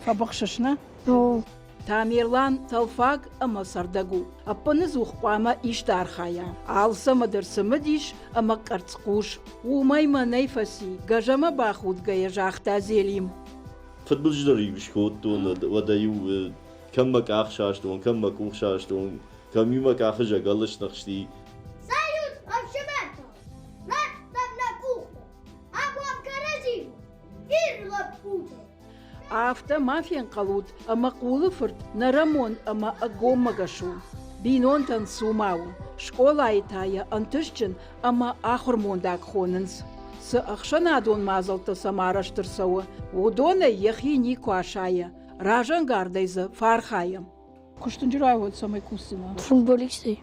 Speaker 10: фабахшышна? Тамерлан талфаг ама сардагу. Аппаны зухпама иштархая. Алса мадырсымадиш ама карцкуш. Умайма найфаси. Гажама бахуд гая жахта зелим.
Speaker 24: futbolcular iyi bir şey oldu ona da yu kam bak akşaştı on kam bak uğşaştı on كميما كاخجا قالش نخشتي
Speaker 22: Salut, общемето! Нактам на кухня! Абуам каразину! Ирла пута!
Speaker 10: Афта мафиан қалуд, ама қулыфырт, на рамон, ама агома гашу. Бинон тан сумау. Школа айтая антышчын, ама ахырмондак хонынс. С ахшанадон мазалта самараштырсауы. Удона ехи ни куашая. Ражан гардайзы фархаям. Куштын жырай вот самай кусына.
Speaker 22: Футболисты.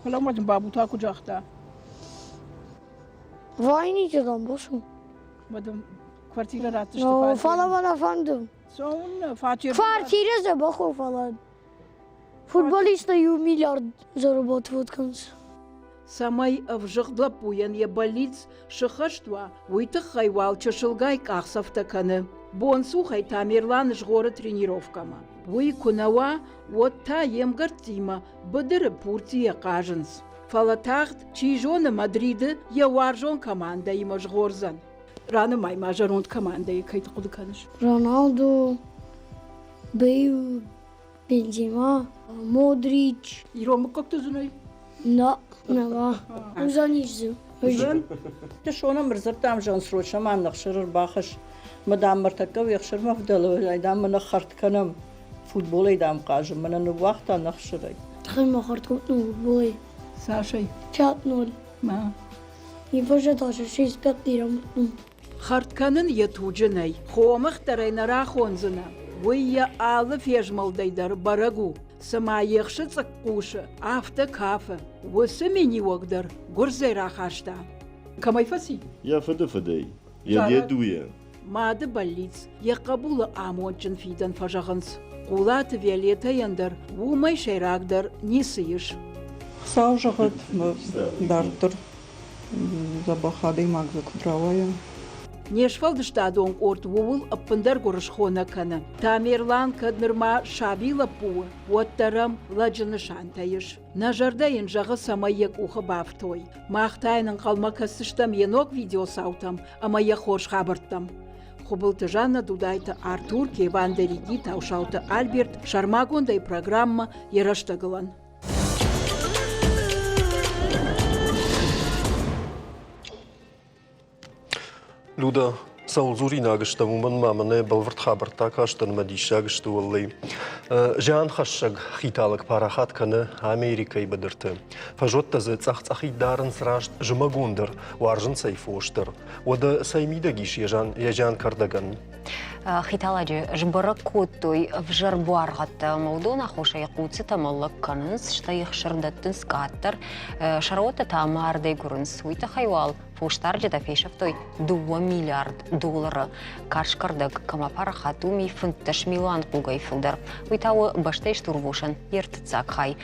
Speaker 10: Халамадын бабу таку жақта.
Speaker 22: Вайни жадам бошум.
Speaker 10: Мадам квартира ратышты.
Speaker 22: Но фала бана фандым.
Speaker 10: Сон фатир.
Speaker 22: Квартира за баху фала. Футболисты ю миллиард зарабатывают конц.
Speaker 10: Самай авжықдлапуян я болиц шықаштва, уйты хайвал чашылгай қақсафтаканы. Бонсу хай тамерлан жғоры тренировкама. Уй кунава, вот та емгартима, быдыры пуртия қажынс. Фалатахт чижоны Мадриды я варжон команда има жғорзан. Раны май мажаронт команда я кайты құды каныш.
Speaker 22: Роналду, Бейл, Бензема, Модрич.
Speaker 10: Ирома как ты знай?
Speaker 22: Да, нема. Узанишзу.
Speaker 26: Ты шона мрзар там жан срочно ман нахшыр бахаш. Мадам мартакав яхшыр мафдалу айдам мана хартканам. Футбол айдам кажем, мана ну вахта нахшырай.
Speaker 22: Тхай махарт кутну бой.
Speaker 10: Сашей.
Speaker 22: 5-0.
Speaker 10: Ма.
Speaker 22: И позже даже 6-5 дирам.
Speaker 10: Хартканын ятуджынай. Хомах тарайна рахонзына. Уй я алы фежмалдайдар барагу. Сама ехши цаккуша, авто кафе. Высы мени огдар, гурзай рахашта. Камай фаси?
Speaker 24: يا فدي يا ديدويا
Speaker 10: Мады болиц, я кабула амончын фидан фажағынс. Кулаты Виолетта яндар, умай шайрагдар, несыйыш.
Speaker 3: Сау жағыт дартыр, забахады магзы кудравая.
Speaker 10: Нешфалдыштадон орт вуыл аппындар горышхона каны. Тамерлан каднырма шабила пуы, оттарам ладжыны шантайыш. Нажардайын жағы самайек ухы бафтой. Мақтайының қалма касыштам енок видео саутам, ама я хорш хабырттам. Хубылты Жанна дудайты Артур Кевандериги таушауты Альберт Шармагондай программа ераштагылан.
Speaker 1: Люда, саулзури нагышта муман маманы балвырт хабырта каштын мадиша гышты оллай. Жан хашшаг хиталык парахат каны Америкай бадырты. Фажотта зы цахцахи дарын срашт жымагундыр, варжын сайфоштыр. Ода саймида гиш яжан кардаган.
Speaker 2: Хиталаджи жбырык куттой в жарбуаргат Молдона хоша якутсы тамаллык канынс, шта их шырдаттын скаттыр, шарота тамардай гурынс, уйта хайвал, фуштарджи да фешевтой 2 миллиард доллары. Каршкардык кама парахатуми фынтташ милан кугай фылдар. Уйтауы баштай штурвушан ертыцак хай,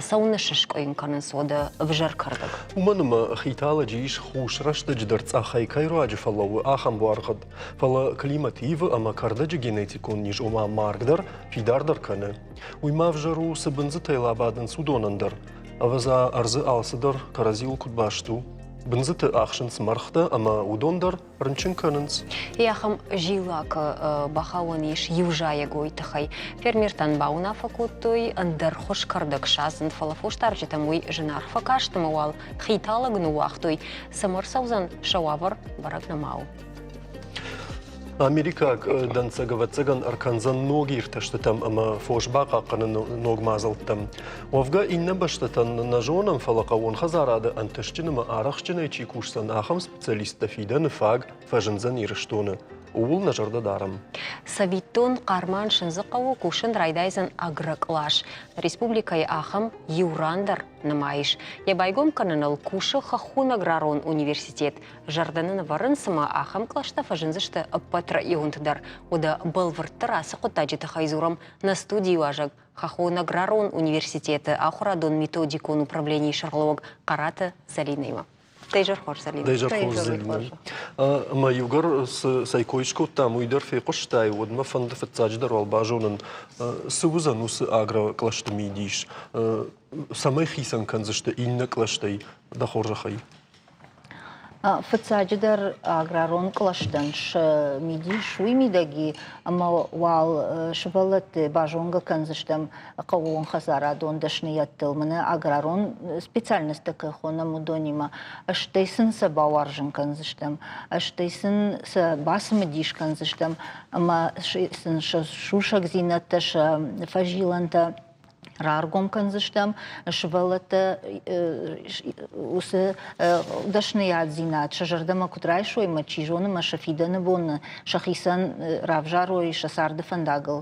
Speaker 2: сауны шышкойын канынс ода в жаркардык.
Speaker 1: Уманыма хиталаджи иш хушрашты ждырцахай кайруаджи фалауы ахам буаргад. Фала климативы ама кардаджи генетикун ниж ума маргдар фидардар каны. Уйма в жару сыбынзы тайлабадын судонандар. Аваза арзы алсыдар каразил кудбашту. Бынзыты ахшын смархта, ама удондар рынчын канынс.
Speaker 2: Яхам жилак бахауаниш южая гойтахай. Фермертан бауна факуттой андер хош кардак шазын фалафуштарджи тамуй жинар факаштамауал хиталагну вахтой самар саузан шауавар барак намау.
Speaker 1: Америка данцагавацаган арканзан ноги ирташтатам, ама фошбака каны ног мазалтам. Овга инна баштатан нажонам фалакаон хазарады анташчынама арахчыны чикушсан ахам специалиста фидан фаг фажынзан ирыштоны. Уул нажарда дарам.
Speaker 2: Савитон карман шынзықауы кушын райдайзан агрыклаш. Республикай ахам юрандар намайыш. Ябайгом каныныл кушы хахун аграрон университет. Жарданын варынсыма ахам клашта фажынзышты патра иунтыдар. Ода балвырттыр асы құттаджеті хайзурам на студию ажаг. Хахун аграрон университеті ахурадон методикон управлений шарлог караты залинайма. Тейжер хош залин.
Speaker 1: Тейжер хош залин. Ма югар сайкоишко там уйдер фекоштай, одма фанда фацадждар албажонын сывузан усы агра клаштами диш. Самай хисан канзышты инна клаштай да хоржахай.
Speaker 4: فتصاجدر أغرارون كلاشتنش ميدي شوي ميداجي أما وال شبلت باجونغ كنزشتم قوون خسارة دون دشنيات من أغرارون специальностك خونا مدونيما أشتيسن سباورجن كنزشتم أشتيسن سباسم ديش كنزشتم أما شيسن شوشك زينتش فاجيلانتا رارغم كنزشتم شبلت وس دشنيات زينات شجردما كتراي شوي ما تشيجون ما شفيدن بون شخيسن رافجاروي شسارد فنداغل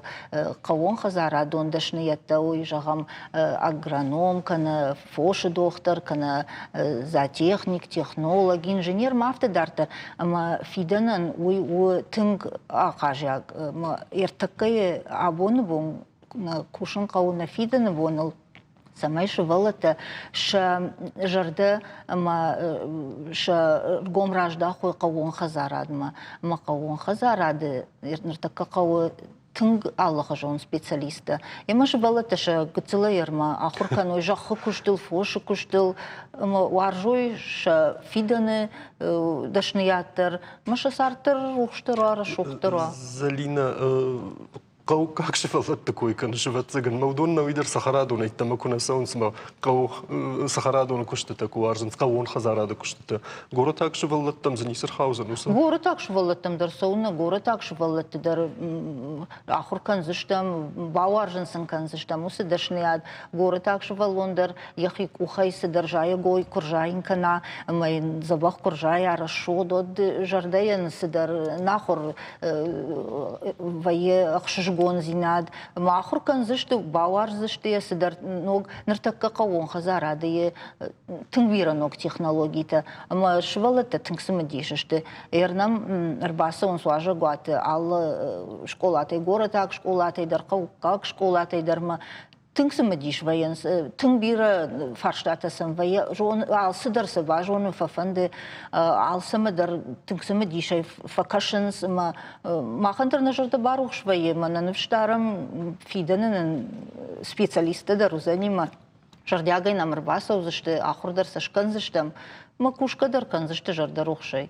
Speaker 4: قوون خزارا دون دشنيات توي جغم агроном كان فوش доктор كان زاتехник технолог инженер мафты дартер ама фиденен уй тынг акажак ма эртекке абон бун на кушин кауна фиден вонал самай швалата ша жарда ама ша гом ражда хой кавун хазарадма ма кавун хазарады эртекке каву тынг аллаха жон специалиста ема швалата ша гцелерма ахуркан ой жахы куштыл фошы куштыл ама варжой ша фидене дашниятер маша сартер ухштыра шухтыра
Speaker 1: Залина قو как шефалат такой кан шефат цаган маудон на видер сахараду на иттама куна саунсма قو сахараду на кушта таку аржен قوون хазарада кушта город так шефалат там за нисерхаузен уса
Speaker 4: город так шефалат там дар сауна город так шефалат дар ахуркан зыштам бауарженсен кан зыштам уса дашният город так шефалон дар яхи кухай содержая гой куржаин кана май забах куржая рашо дод жардаян сидар нахор вае ахшж гон зинад махур кан зышты бауар зышты ясыдар ног ныртакка кавон хазарады тыңвира ног технологита ама швалата тыңсымы дишышты эрнам рбаса он суажа гуаты ал школатай городак школатай дар как школатай дарма тыңсымы диш ваен тыңбира фарштатасын вая жон ал сыдарсы ва жоны фафанды ал самыдар тыңсымы дишай факашынс ма махантыр на жорда баруш вае манан вштарам фиденен специалисты дар узанима жардягай намрбаса узышты ахурдар сашкан зыштам макушка дар канзышты жардар ухшай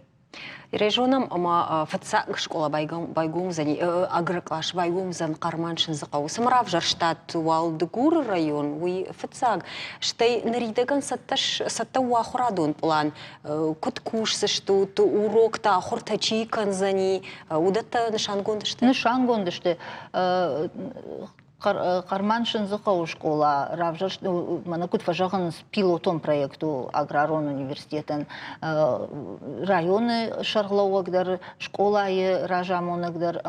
Speaker 2: Режонам ама фатсак школа байгум зани агроклаш байгум зан карманшин закау самрав жарштат Валдгур район уй фатсак штай наридаган сатта уахурадун план куткуш сашту урок та хуртачи канзани удата нишангондышты Карманшин закау школа равжаш манакут фажаган с пилотом проекту аграрон университетен районы шарлауагдар школа и ражамонагдар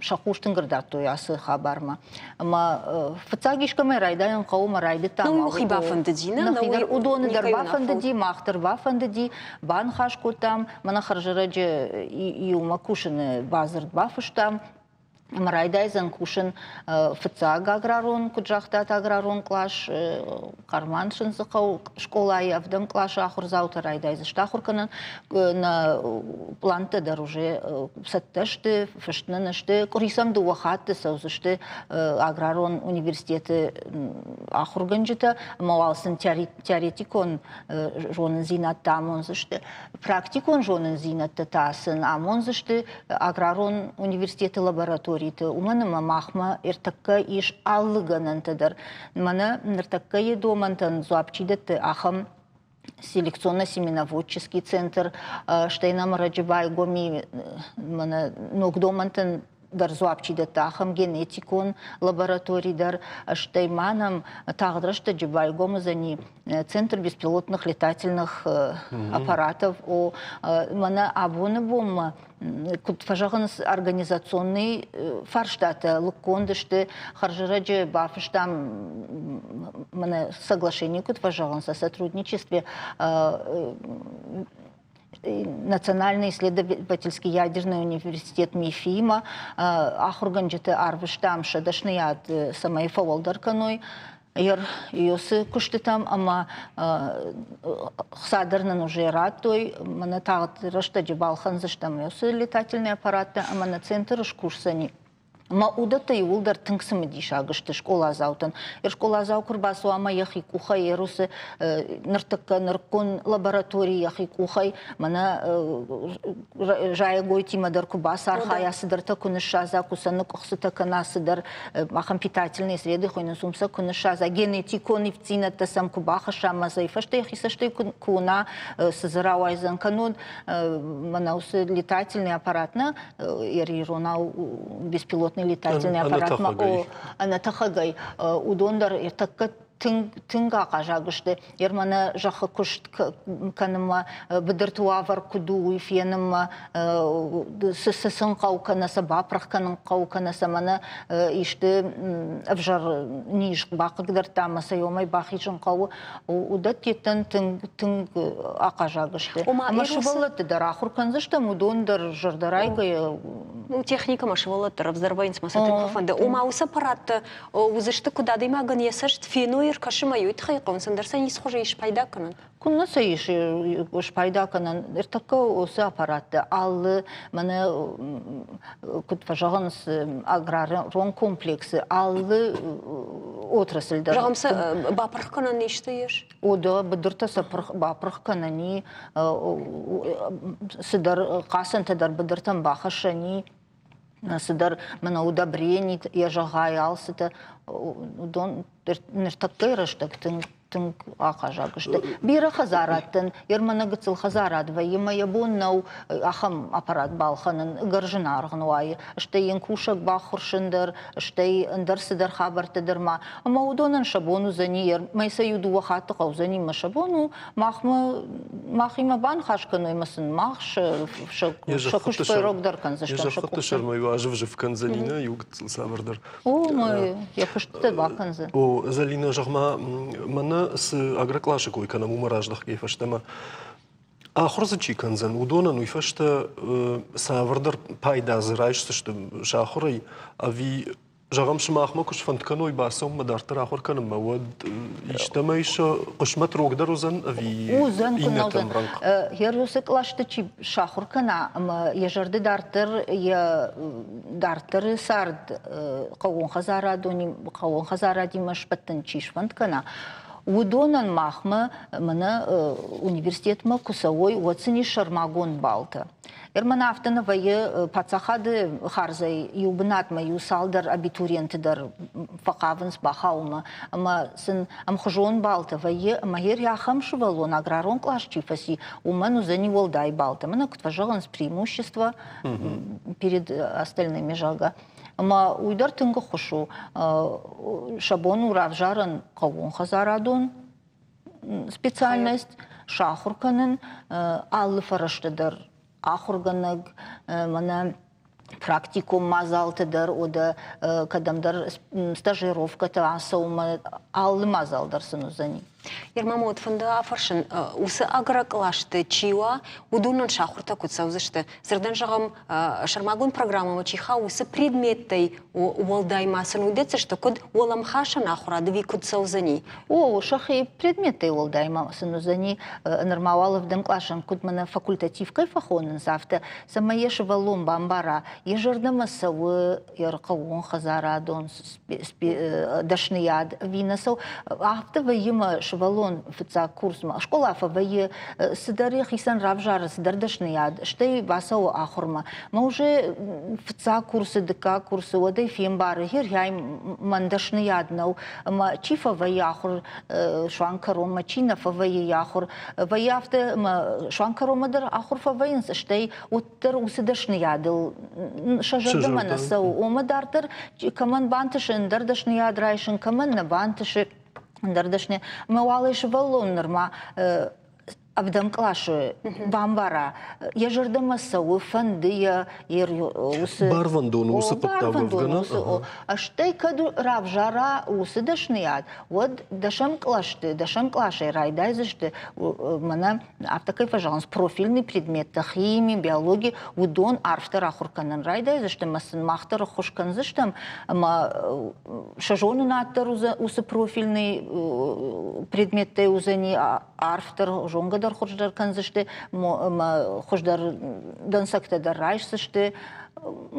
Speaker 2: шахуштынгырдар тоясы хабарма ама фацагишкаме райдаен каума райды там ну хиба фандадина
Speaker 4: нахидар удоны дар бафандади махтар бафандади бан хашку там мана харжараджи и умакушины базар бафыштам Марайдайзан кушин фацаг аграрон куджахтат аграрон клаш карманшин закау школа и авдам клаш ахурзаута райдайза штахурканан на планта даруже сатташты фаштнанашты курисам дуахатты саузышты аграрон университеты ахурганжита мавалсын теоретикон жонын зинат тамон зышты практикон жонын зинатты тасын амон зышты аграрон университеты лаборатории умана махма иртакка иш аллыганантадар мана ныртакка едомантан зуапчидет ахам селекционно-семеноводческий центр штейнам раджибай гоми мана ногдомантан дар зуапчидет ахам генетикон лабораторий дар штейманам тагдрашта джибай гомазани центр беспилотных летательных аппаратов о мана абуны бомма фажаган организационный фарштата лукондышты харжираджи бафштам соглашение кут фажаган со сотрудничестве Национальный исследовательский ядерный университет МИФИМа ахурганджиты арвыштам шадашният самай фавалдарканой Ер юсы куштитам, ама хсадарнан уже ратой, мана тагт рашта джибал ханзаштам юсы летательные аппараты, ама на центр курсани. Ма удата юлдар тыңсымы дишагышты школа заутын. Школа зау курбасу ама яхи кухай, ерусы ныртыкка нырккон лаборатория яхи кухай, мана жая гойти мадар кубас архаясыдар та күнішаза, кусаны кухсыта канасыдар, махам питательные среды хойны сумса күнішаза, генетикон ивцина тасам кубаха шамаза, и фашты яхи сашты куна сазарауайзан канон, мана усы летательный аппаратна, ерирона беспилотный летательный аппарат анатахагай удондар иртакка тыңга кажагышты ермана жахы кушт каныма бедертуавар куду ифеныма сысын кауканаса бапрах канын кауканаса мана ишты авжар ниш бакыгдар тамаса йомай бахижын кау удат кетен тың акажагышты ама шубалаты дарахур канзышты мудондар жардарайга
Speaker 2: техника машвалаты раздарбайнс масатын кафанда ума уса аппарат узышты куда дымаган ясашт фену Кашима юйтхай консендарсан ис хуже иш пайда канан.
Speaker 4: Кунна саиш иш пайда канан. Иртака осы аппаратты аллы мана кут пажаганс аграрон комплексы аллы отрасльдар.
Speaker 2: Жагамса бапрах канан ишты еш.
Speaker 4: Ода бдыртаса бапрах канани сидар касантадар бдыртан бахашани сидар мана удобрений яжагай алсыта удон нертактырыштык тың акажагышты. Бира хазараттын, ермана гыцыл хазарадва, ема ябоннау ахам аппарат балханын гаржына арғынуайы. Штей янкушак бахуршындар, штей ндарсыдар хабартыдырма. Ама удонын шабону зани, ер майса юду вахаты қау зани ма шабону, махима бан хашкану емасын мах шакуш пайрогдар канзаштан шакуш.
Speaker 1: Ежахыты шармайва ажыв канзанина, югыцыл савардар.
Speaker 4: О, мой, я пышты ба канзы.
Speaker 1: О, Залина жахма, мана с агроклашек ойкана мумараждах кейфаштама. Ахроза чиканзан удона нуйфашта савардар пайда зырайшты что шахурай, а ви жагам шмахма куш фантканой басом мадартар ахур канам мавад иштамайша кушмат рогдар узан а ви
Speaker 4: узан кунаузан. Херусик лашты чи шахур кана, ежарды дартар я дартар сард кавун хазара димаш паттан чиш фанткана. Удонан махма мана университет ма кусавой оцени шармагон балта. Ермана автана вае пацахады харзай юбнат ма юсалдар абитуриентидар факавынс бахаума. Ама сын амхожон балта вае магер яхам швалон аграрон клашчифаси уману зани волдай балта. Мана кутважалан с преимущества перед остальными жага. Ама уйдар тыңғы құшу шабон уравжарын қауын хазарадон специальность шахурканын аллы фараштыдар ахурганыг мана практикум мазалтыдар ода кадамдар стажировка асаума аллы мазалдар сынузани.
Speaker 2: Ермамот фонда афаршын усы аграклашты чиwa удунан шахурта кутсаузышты. Сырдан жағам шармагун программама чиха усы предметтай уолдаймасын удецы, что код уаламхаша нахурады ви кутсаузани.
Speaker 4: О, шахи предметтай уолдаймасын узани нормавалов дым клашан куд мана факультативкай фахонын завта. Сама еші валом бамбара ежырдама савы ярқауын хазарадон дашнияд винасау. Авта вайыма швалон фица курсма школа фавае сидари хисан равжар сидардашный яд штей басау ахурма ма уже фица курсы дка курсы одай фембары хер яй мандашный яднау ма чифа вае ахур шванкарома чина фавае яхур ваяфте ма шванкаромадар ахур фаваинс штей уттер усидашный ядыл шажардамана сау омадартер каман бантышын дардашный яд райшын каман на бантышы Дардашне, мы валыш валун норма абдам клашу бамбара. Я жардама сау фандия усы
Speaker 1: барвандон усы подтавгана.
Speaker 4: А штей каду равжара усы дашният. Вот дашам клаши райдайзышты мана автакай пожалуйста профильный предмет химии, биологии удон арфтер ахурканан райдайзышты масын махтер хушканзыштам ма шажону наттер усы профильный предметты узани арфтер жонгада хождар канзышты, хождар дансактадар райшсышты,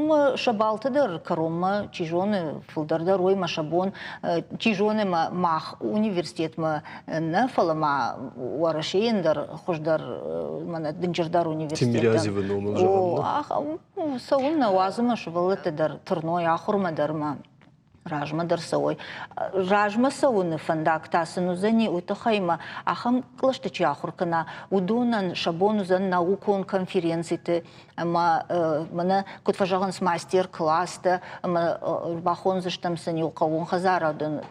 Speaker 4: ма шабалтыдыр каромма чижоны фылдарда ройма шабон чижоны мах университет ма нафалама уарашейндер хождар мана динжардар университет.
Speaker 1: Тимирязева номер жагам.
Speaker 4: Ах, саунна вазыма швалытыдыр турной ахурмадар ма. Ражма дарсовой. Ражма сауны фандак тасыну зани утахайма. Ахам клаштычи ахуркана. Удунан шабону зан наукон конференцийты. Мана кутфажаганс мастер-класста. Бахон заштам сани уқавун хазарадын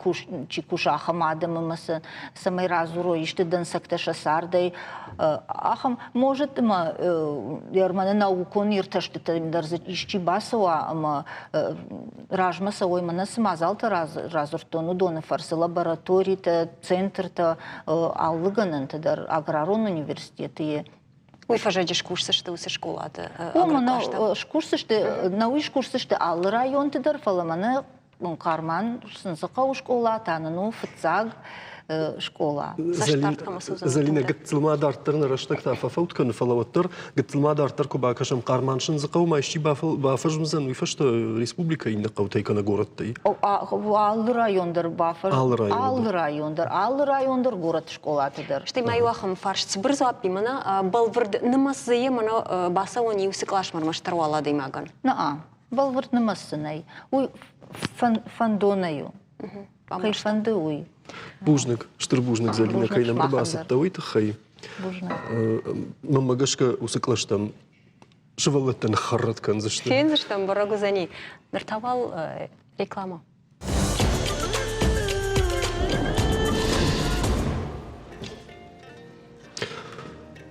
Speaker 4: чикуша ахамадам маса самай разуро иштыдан сакташа сардай. Ахам может ярмана наукон ирташтыта дарза ищи басова ражма савой мана смазалта разуртону доны фарсы лабораторийта, центрта, аллыганын дар аграрон университеты.
Speaker 2: Уй фажадиш курсышты усы школады.
Speaker 4: Омана курсышты, науиш курсышты аллы районты дар фаламаны карман сынсықа у школа, таныну фыцаг школа.
Speaker 1: Залина гыттылмады арттырын раштакта фафаутканы фалаваттыр, гыттылмады арттыр кубакашам карманшын зықау майшти бафажмызан уйфашты республика инді қаутайкана городтай.
Speaker 4: Аллы райондар бафаж. Аллы райондар город школатыдыр.
Speaker 2: Шты майуахам фаршцы бір зуаппи мана, балвырд нымас зае мана баса он еусы клашмар маштарвала даймаган.
Speaker 4: Балвырд нымас сынай. Уй фандонаю. Хай фанды уй.
Speaker 1: Бужник, штырбужник Залина кайнам рыбасытта уйты хай. Мамагашка усыклаштам шывалаттан харраткан зашты.
Speaker 2: Сен заштам барагу зани. Нартавал реклама.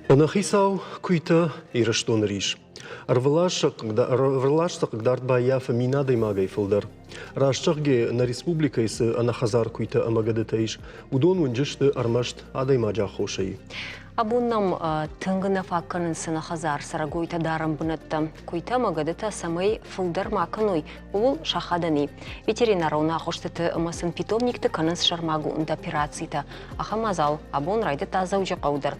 Speaker 1: Анахисау куйта ираштон риш. Арвалашта, когда артбая фамина даймагай филдар. Рашчахге на республика из анахазар куйта амагадетаиш. Удон унджишты армашт адаймаджа хошей.
Speaker 2: Абуннам тынгына факканын сынахазар сарагойта дарам бунатта. Куйта магадета самай филдар маканой. Ул шахадани. Ветеринарона хоштыты амасын питомникты каныс шармагу унда операцийта. Ахамазал абун райды тазаужа қаудар.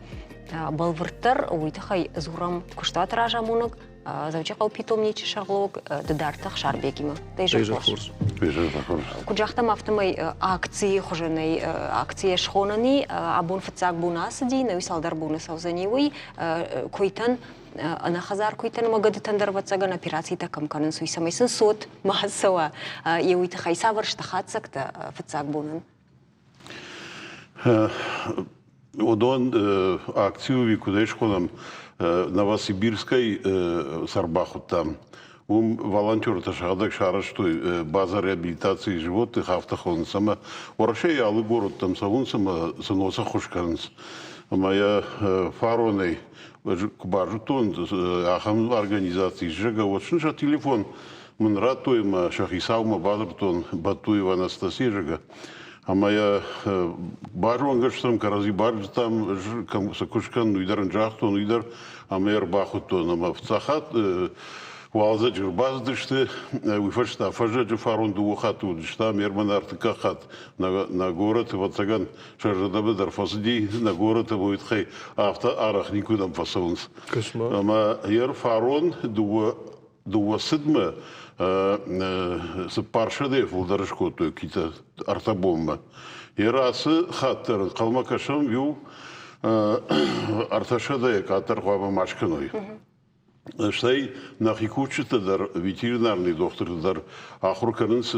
Speaker 2: Балвырттар уйтахай зурам куштат ражамунок, завчақау питомничи шарлог дедартах шарбекима. Тейжахорс. Куджахтам автомай акции хоженай акции шхонани, абон фацак бунасади, на висалдар бунасаузанивый, куйтан анахазар куйтан магадетан дарвацаган операции такам канын суйсамай сынсот махасава, еуйтахай саварштахацакта фацак бунан.
Speaker 5: Одон акцию викудей школам Новосибирской сарбаху там. Волонтер ташадак шара, что база реабилитации животных автохон сама. Вообще алый город там савун сама сноса хушканс. Моя фароной бажутон ахам организации жега вот что телефон мы ратуем шахисаума бадртон Батуева Анастасия жега. А моя бажуанга что карази барж там сакушкан уйдар джахтон уйдар а моя бахутон ама в цахат валза джурбаз дышты уйфашта фажа фарон дуухату дышта мерман артыкахат на город вот цаган шажадабы дарфасди на город будет хай авто арах никуда фасонс. Ама ер фарон дуа сидма с паршаде фулдарышко то кита артабомба. И раз хаттер калмакашам ю арташаде катер хваба машканой. Штай нахикучта дар ветеринарный доктор дар ахурканынс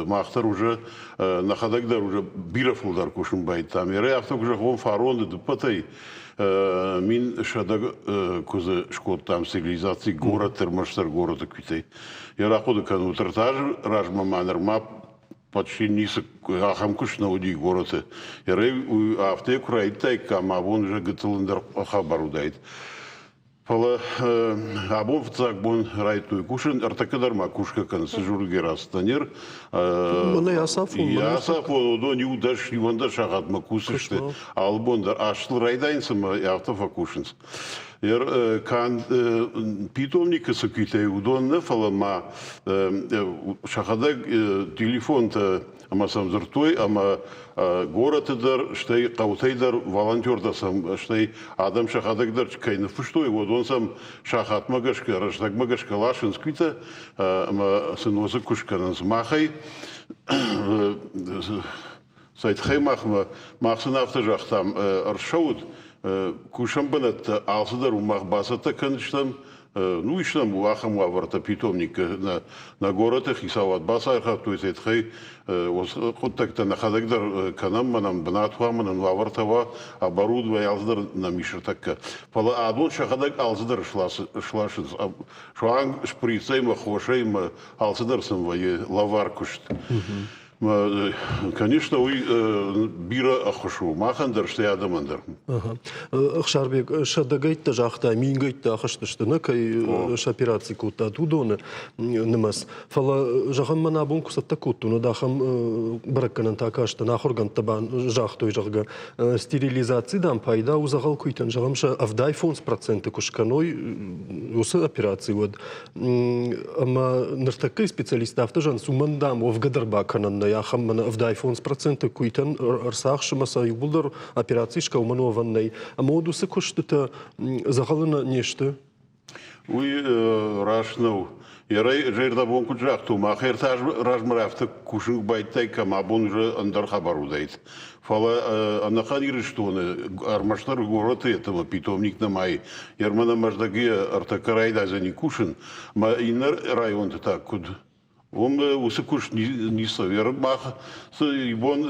Speaker 5: махтар уже нахадагдар уже бирафулдар кушумбайт там. И реактор уже хвон фароны дупатай. Мин шадаг кузы шкот там цивилизации город термаштар города квитей. Я раходу кану тратаж ражма манерма почти нисок ахамкуш на уди города. Я рей авте курайтай кама вон уже гаталендер хабару дает. Фала абон вцак бон райту кушен артакадар макушка кан сжурги растанер.
Speaker 1: Мана ясафон.
Speaker 5: Ясафон до не удаш не ванда шагат макусышты. Албондар ашл райдайнсам автофакушенс. Кан питомника соките удонны фалама шахадак телефон-то ама самзыртой, ама городыдар, штай қаутайдар волонтерда сам, штай адам шахадагдар кайны фуштой, удон сам шахат магашка, раштаг магашка лашин сквита, ама сынозы кушканыз махай, сайтхай махма, махсын автожақтам аршаут, кушам бынат алсыдар умах басата каныштам, ну иштам уахам варта питомника на городах и сават басайха, то есть это хоть на хадагдар канам манам бнатхуаман вавартава оборудование алсыдар на мишертакка. Пала адон шахадаг алсыдар шлашыз, шуан шприцейма хошейма алсыдар самвае лавар кушт. Конечно, вы бира ахушу, махандар, что я адамандар.
Speaker 1: Шарбек, шадагайт жақта, мингайт ахаштыштыны, кай шоперации кутта тудоны нымас. Фала жаған манабун кусатта куттуны, дахам бракканан такашты, нахорган табан жақтой жағы стерилизациядан пайда узағал куйтан жағамша авдай фонс проценты кушканой усы операции вод. Ама ныртакай специалисты автожан сумандам овгадарба канан яхам мана авдай фонс проценты куйтан арсахшы маса юбулдар операциишка уманованной. Ама одусы куштыта загалына нешті?
Speaker 5: Уй рашнау. Ярай жерда бонку жақту. Махер таж ражмарафты кушинг байтай кама бон уже андар хабару дайт. Фала анахан ирыштуны армаштар гороты этого питомник на май. Ярмана маждаги артакарайда за не кушин. Ма инер район так куд. Он усыкуш не совер мах, ибон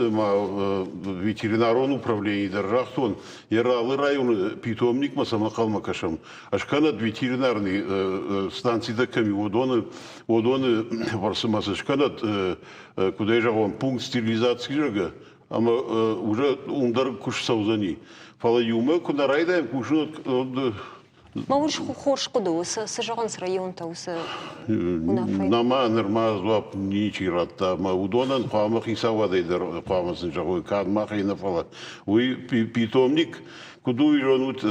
Speaker 5: ветеринарон управление держав он яралы район питомник масамахал макашам. Ашканат ветеринарный станции такими водоны варсамас ашканат куда я он пункт стерилизации жага, ама уже ундар куш саузани. Фала юма куда райдаем кушнут
Speaker 2: Мауш хорш куду, сажаган с район-то усы.
Speaker 5: Нама нырма звап ничирата, ма удонан памах исавадайдер памасын жагой кад махайна фала. Уй питомник куду иронут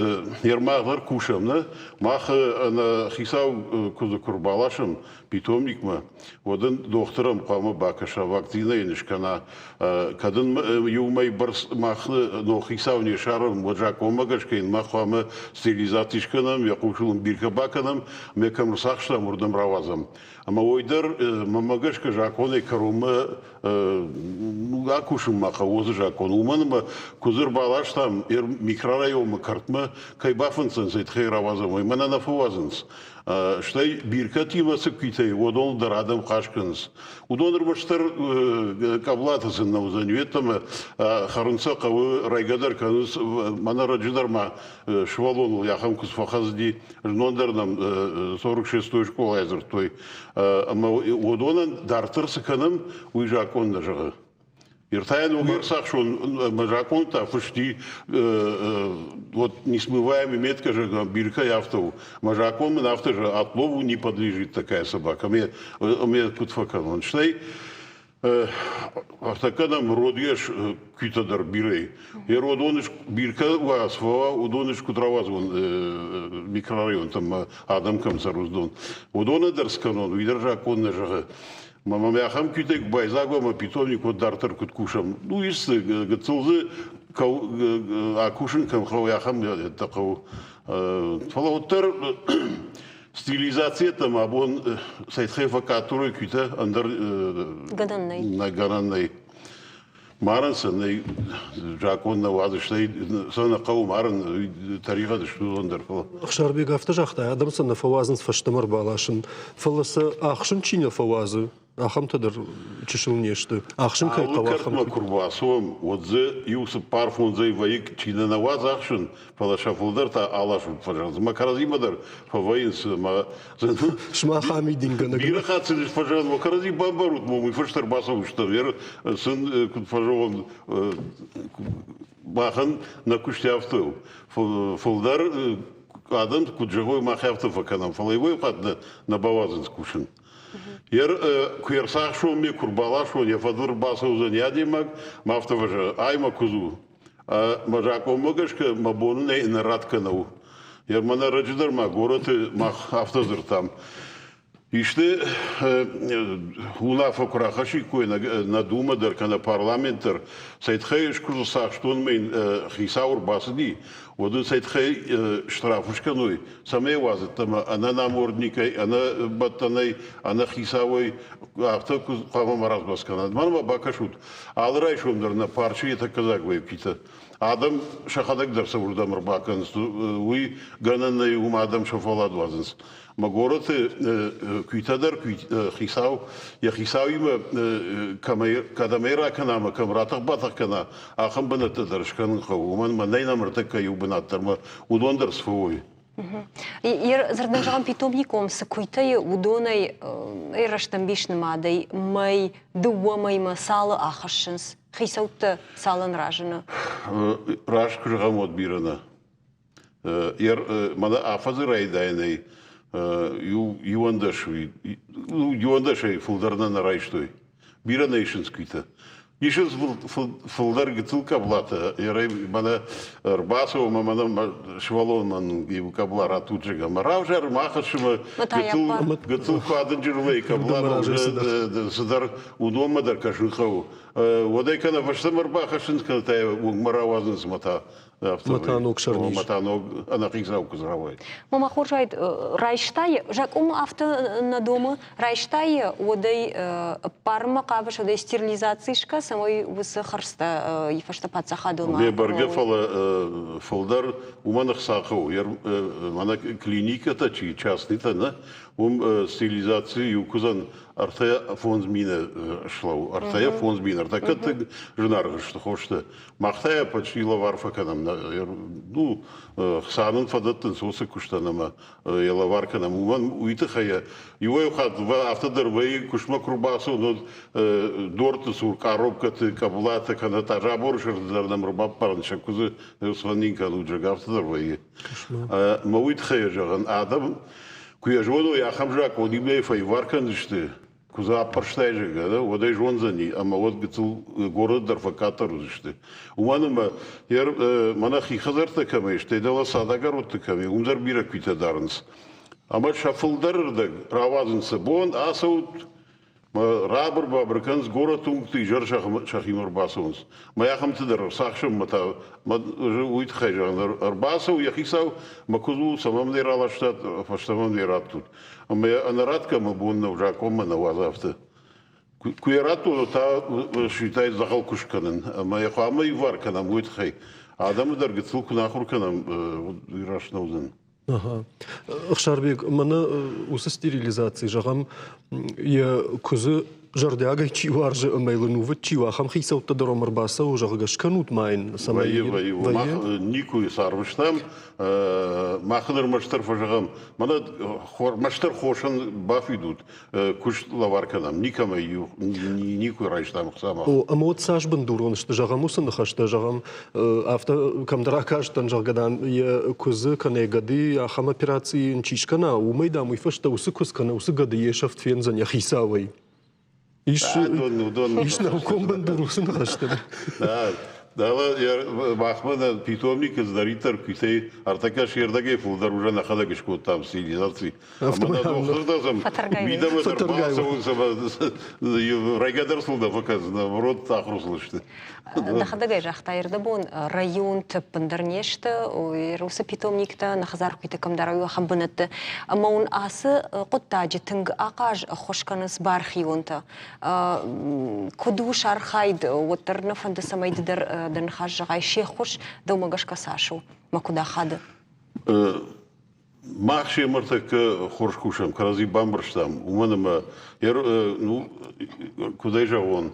Speaker 5: ермагар кушамна, мах на хисав куду курбалашам питомник ма. Одан докторам пама бакаша вакцина инишкана. Кадын юмай барс мах но хисав не шарам воджак омагашкин мах пама стерилизатишканам я кушулам бирка баканам мекам сахштам урдам равазам. Ама ойдар мамагашка жаконе карума акушым маха озы жакон. Уманыма кузыр балаш там микрорайома картма кайбафынсын сайтхай равазам. Оймана нафуазынс. Штай бирка тимасы китай, водон дарадам хашканс. Удоныр баштар каблатасын на узанюетама харынса кавы райгадар каныс манараджидарма швалон яхам кусфахазди жнондарнам 46-й школа языр той. Ама водонан дартырсы каным уйжакон на жағы. Иртаян угерсах шон мажакон-то фушти вот несмываемый метка же бирка яфтову. Мажакон на авто же отлову не подлежит такая собака. Мне путфакан. Штай автоканам родьеш китадар бирей. И родоныш бирка васфова, удоныш кутраваз вон микрорайон там адамкам саруздон. Удона дарсканон, видержакон на жага. Мама яхам китек байзагва ма питомник вот дартер кут кушам. Ну исты гцылзы акушин кам хау яхам такау. Фалауттер стилизация там абон сайтхефа который кита андар на гананной. Маранса на жакон на вазыштай сана кау маран тарига дышту андар фала.
Speaker 1: Шарбек автожахта адамса на фавазын фаштамар балашын. Фаласа ахшын чиня фавазы. Ахам тадыр чешил нешті. Ахшын кай қавахам.
Speaker 5: Картма курбасом, отзы юсы парфун зай ваик чина на ваз ахшын, палашафылдар та алашын, пожалуйста. Макаразимадар фаваинс,
Speaker 1: Шма хамидингана.
Speaker 5: Бира хатсылыш, пожалуйста, макарази бамбарут, мумы фаштар басов, что вер, сын, пожалуйста, махан на куштявтыл. Фылдар адам куджагой махявтыл факанам, фалайвой хат на бавазын скушын. Ер куерсах шо ми курбала шо я фадыр басов занятимак мафтаважа айма кузу. А мажако магашка мабону не наратканау. Ермана раджидар город автозыр там. İşte una fokrahashi koy na duma der kana parlamenter seit khaysh kuzu sachtun mein khisaur basdi odun seit khay shtrafushkanoy samay wazet tam ana namordnikay ana battanay ana khisavoy avto qava maraz baskanad manma bakashut alray shomder na parchi eta kazagvay pita adam shahadak dersa burada mırbakan uy gananay adam shofolad wazens Магород куитадар хисау я хисау има кадамера канама камратах батах кана ахам баната даршкан хавуман манай намрта каю банаттар ма удондер свой.
Speaker 2: Ер зарданжаган питомником сакуйтай удонай эраштамбишны мадай май дуамай масала ахашынс хисаутта салан ражына.
Speaker 5: Раш кыргам отбирана. Ер мана афазы райдайнай. Юандашай фулдарна на райштой. Бира нейшинскита. Ишез фулдар гитил каблата. Ярай мана рбасова мана швалон ман гиву каблара туджига. Маравжар махашима гитил каденджервей каблара уже садар удома дар кашинхау. Водайкана ваштам рбахашинска тая маравазн смата.
Speaker 1: Матанок шарниш.
Speaker 5: Матанок анахизау кузравай.
Speaker 2: Мама хоржайд райштай, жак авто на дома райштай одай парма каваш одай стерилизацийшка самой высы харста ифашта пацахадылма.
Speaker 5: Бе барга фала фалдар уманах сахау. Мана клиниката чи частнита на стерилизации юкузан артая фонзмина шлау. Артая фонзмина. Артаката женар что хочет. Махтая почти лаварфа канам. Ну хсанын фадаттын сосы куштанама ялаварка нам уман уитахая. Его хат в автодервей кушма курбасу но дорты сур коробка ты каблата каната жаборшер дарнам рубаб парнша кузы сванинка луджага автодервей. Мауитахая жаган адам Куяжводу я хамжак одибей файваркан дишты. Куза парштайжи да, водай жонзани, ама вот гитул город дарфакатар дишты. Уманыма ер манахи хазарта каме, ште дала садагарот каме, умдар бира квита дарнс. Ама шафылдар равазынсы бон асаут рабыр бабрыканс город унгты жар шахимар басуынс. Маяхам тыдар сахшым мата уйт хайжан арбасау яхисау макузу самам нералаштат фаштамам нераттут. Ама анаратка мабунна ужакома на вазавты. Куярату та считает захал кушканын. Ама яхама и варканам уйт хай. Адамы даргыцыл кунахурканам ирашнаузын.
Speaker 1: Ага. Хшарбек, мана усы стерилизации жагам я кузы жардягай чиваржы ымайлыну вот чива хам хисаутта даромар баса ужага шканут майн самай
Speaker 5: никуй сарвыштам махнер маштар фажагам мана маштар хошан бафидут куш лаварканам никама никуй райштам сама
Speaker 1: о амот саш бандурон что жагамусын хашта жагам авто камдракаштан жагадан я кузы канегады ахам операции чишкана умайда муйфашта усы кускана усы гады ешафт фензан я хисавай Иш науком бандурусын хаштым.
Speaker 5: Дала Махмада питомник из Даритар Китей Артака Шердаге фулдар уже на хадагишку там стилизации. Амана дохлдазам видимо тарбасу райгадар сулда факаз на род тахруслышты.
Speaker 2: Дахадагай жахтайрда бон район тыппындар нешті, русы питомникта нахазар күйті камдараю хамбынытты. Маун асы құттажы тыңғы ақаж хошқаныз бар хионта. Куду шархайды, оттарны фанды самайдыдар дын хажығай шех даумагашка сашу. Макуда хады?
Speaker 5: Махши мартак хоршкушам, карази бамбарштам. Уманыма, кудай жавон.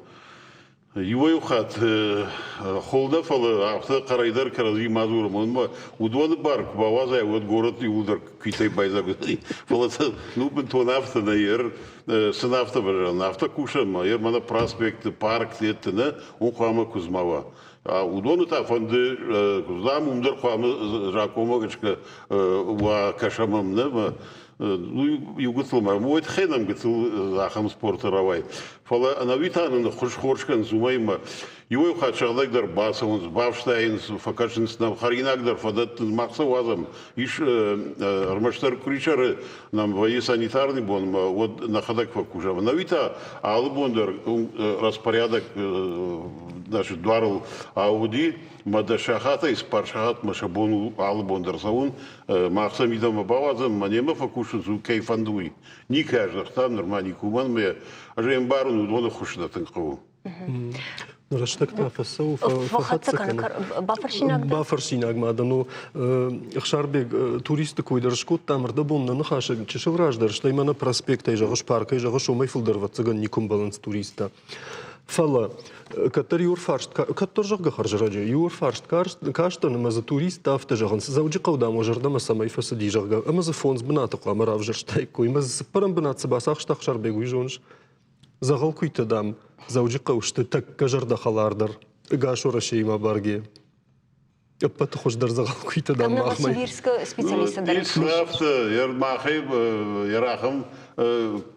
Speaker 5: Его юхат холда фалы авто карайдар карази мазур монма удвон барк бавазай вот город и удар китай байзак фалата ну бентон авто на ер сынавто бажан авто кушам ер мана проспект парк тетна он хама кузмава а удвон та фонды кузам умдар хама жакомагачка ва кашамам на ну югутлма моет хенам гитл захам спорта равай фала анавитанын хуш хоршкан зумайма Юй хачалдагдыр басымыз, бавштайыныз, факашыныз нам харинагдыр, фадаттын мақсы вазым. Иш армаштар кричары нам вои санитарный бон, вот нахадак факужа. Навита алы бондыр распорядок значит дварыл ауди, мада шахата из паршахат машабону алы бондыр саун, мақсы мидам бавазым, манема факушу зу кейфандуй. Ни каждахтан нормальный куман ме, ажем баруну дона хушнатын қау.
Speaker 1: رشتك فسو
Speaker 2: فقط سكان
Speaker 1: بافرشيناغ مادنو خشاربي туристы койдырышкут тамырда бомна нахаша чешевраждар штаймана проспекта жагыш парка жагыш омай фылдырва цыган никум баланс туриста фала катар юрфаршт катар жага харжраджи юрфаршт кашта намаза туриста авто жаганс завжди кауда можарда масамай фасади жага амаза фонс бната камара вжерштай кой маз парам бната басах штах шарбегуй жонш загал куйтадам زوجي قوشت تك كجرد خلاردر قاشو رشيما بارجي أبت خوش در زغال كويت دام
Speaker 2: ماخمي سيبيرسك سبيциалист در
Speaker 5: إسرافت ير ماخي يراخم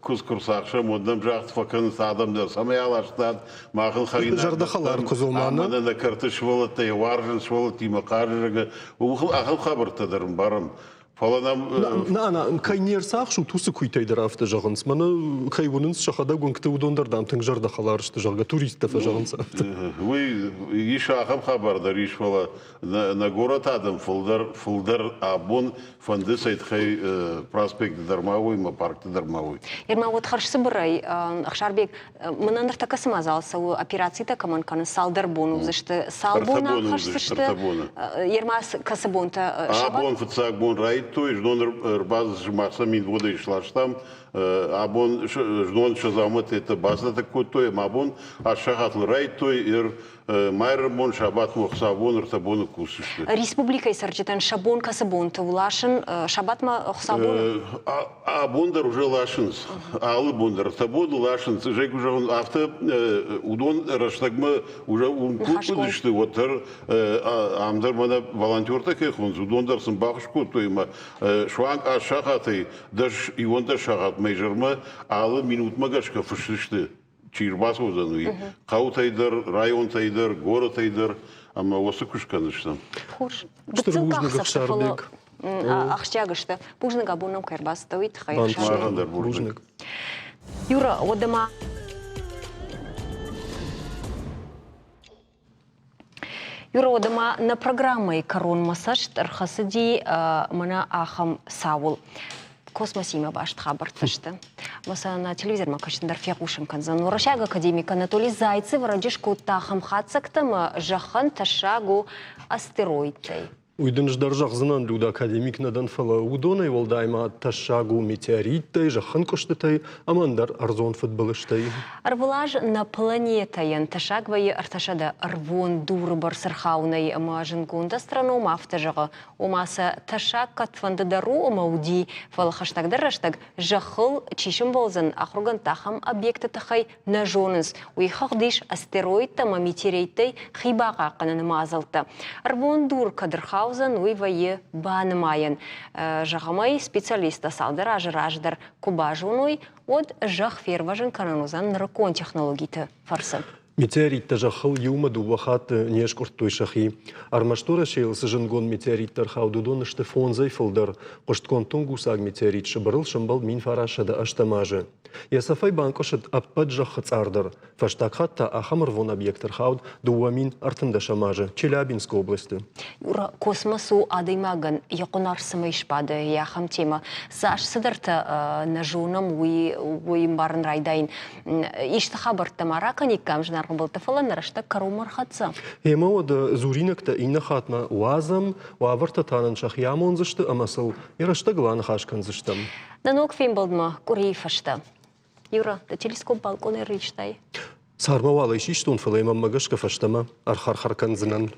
Speaker 5: كوسكورساخشة مدام جاخت فكان سادم در سمي على شتاد ماخن خلينا
Speaker 1: جرد خلار كوزومانا
Speaker 5: أنا ذكرت شولتي وارجن شولتي مقارجة وخل أخل خبر تدرم برم
Speaker 1: أنا كاينير ساخ شو توسي كويتاي درافت جاغنس مانا كايوننس شخدا قون كتو دون دام تنك جرد خلارش تجاغا توريست فجاغنس
Speaker 5: وي يشاخم خبر دريش فلا на город Адам фулдер абон фанды сайт хай проспект Дармавой, ма парк Дармавой.
Speaker 2: Ирма вот харш сыбырай Ахшарбек мынандыр такасы мазалса операции такаман каны салдар бону зашты салбона харш зашты Ирма касабонта
Speaker 5: абон фцак бон райт той ждон баз жмаса мин вода ишлаштам абон ждон шазамат это база такой той мабон ашагатл райт той майрбон шабат мохсабон ртабон кусышты.
Speaker 2: Республика исарчитан шабон касабон тулашын шабатма хсабон.
Speaker 5: А бондар уже лашынс. Алы бондар ртабон лашынс. Жек уже он авто удон раштагма уже он кусышты. Вот амдар мана волонтер таких он удондар сын бахшку то има шванг ашахаты даже и он да шахат мейжерма алы минут магашка фышышты. Чирбас озануи. Каутайдер, районтайдер, городтайдер, ама осы күшканышты.
Speaker 2: Хош. Бутылках сафтафало ахштягышты. Бужныга бунам кайрбасты уйт хайшар.
Speaker 1: Бужнык.
Speaker 2: Юра, одама. Юра, одама на программой корон массаж тархасыди мана ахам савул. Космосима башт хабар тышты. Маса на телевизор макашындар фиғушын канзан. Урашаг академик Анатолий Зайцев радишку тахам хацактам жахан ташагу астероидтай.
Speaker 1: Уйдын ждар жағзынан люда академик надан фала удонай волдайма ташагу метеориттай, жахан коштытай, амандар арзон футболыштай.
Speaker 2: Арвылаж на планетайын ташагвайы арташада арвон дуры бар сырхаунай амажын гунда страном автожағы. Омаса ташаг катфанды дару омауди фала хаштагдар раштаг жахыл чишым болзын ахруган тахам объекты тахай на жоныз. Уйхақ диш астероид тама метеориттай хибаға қананы мазалты. Арвон дур кадырхау уйвае банымайын. Жағамай специалиста салдар ажыраждар кубажуной от жақ ферважын кананузан наркон технологиты фарсы.
Speaker 1: Метеоритта жахыл юмаду вахат нешкурт шахи. Армаштора шейлсы жынгон метеориттар хаудудон ішті фонзай фылдар. Қошткон тунгусаг метеорит шыбырыл шымбал мин фарашада аштамажы. Ясафай банкошыд аппад жахыц ардыр. Фаштакхатта ахамыр вон объектар хауд дуамин артында шамажы. Челябинской области.
Speaker 2: Юра, космосу адаймаган яқонар сымайшпады яхам тема. Саш сыдырты на жуным уйым барын райдайын. Ишті хабарта мараканикам жынар болты фалан раштак карумар хатса.
Speaker 1: Ема ода зуринакта инна хатма уазам, уаварта танан шахьямон зышты, амасылираштаг лан хашкан зыштам.
Speaker 2: Нанок фим болдма курей фашта. Юра, да телескоп балконы рычтай.
Speaker 1: Сармавала ишиштун фалайма магашка фаштама, архар харкан зынан.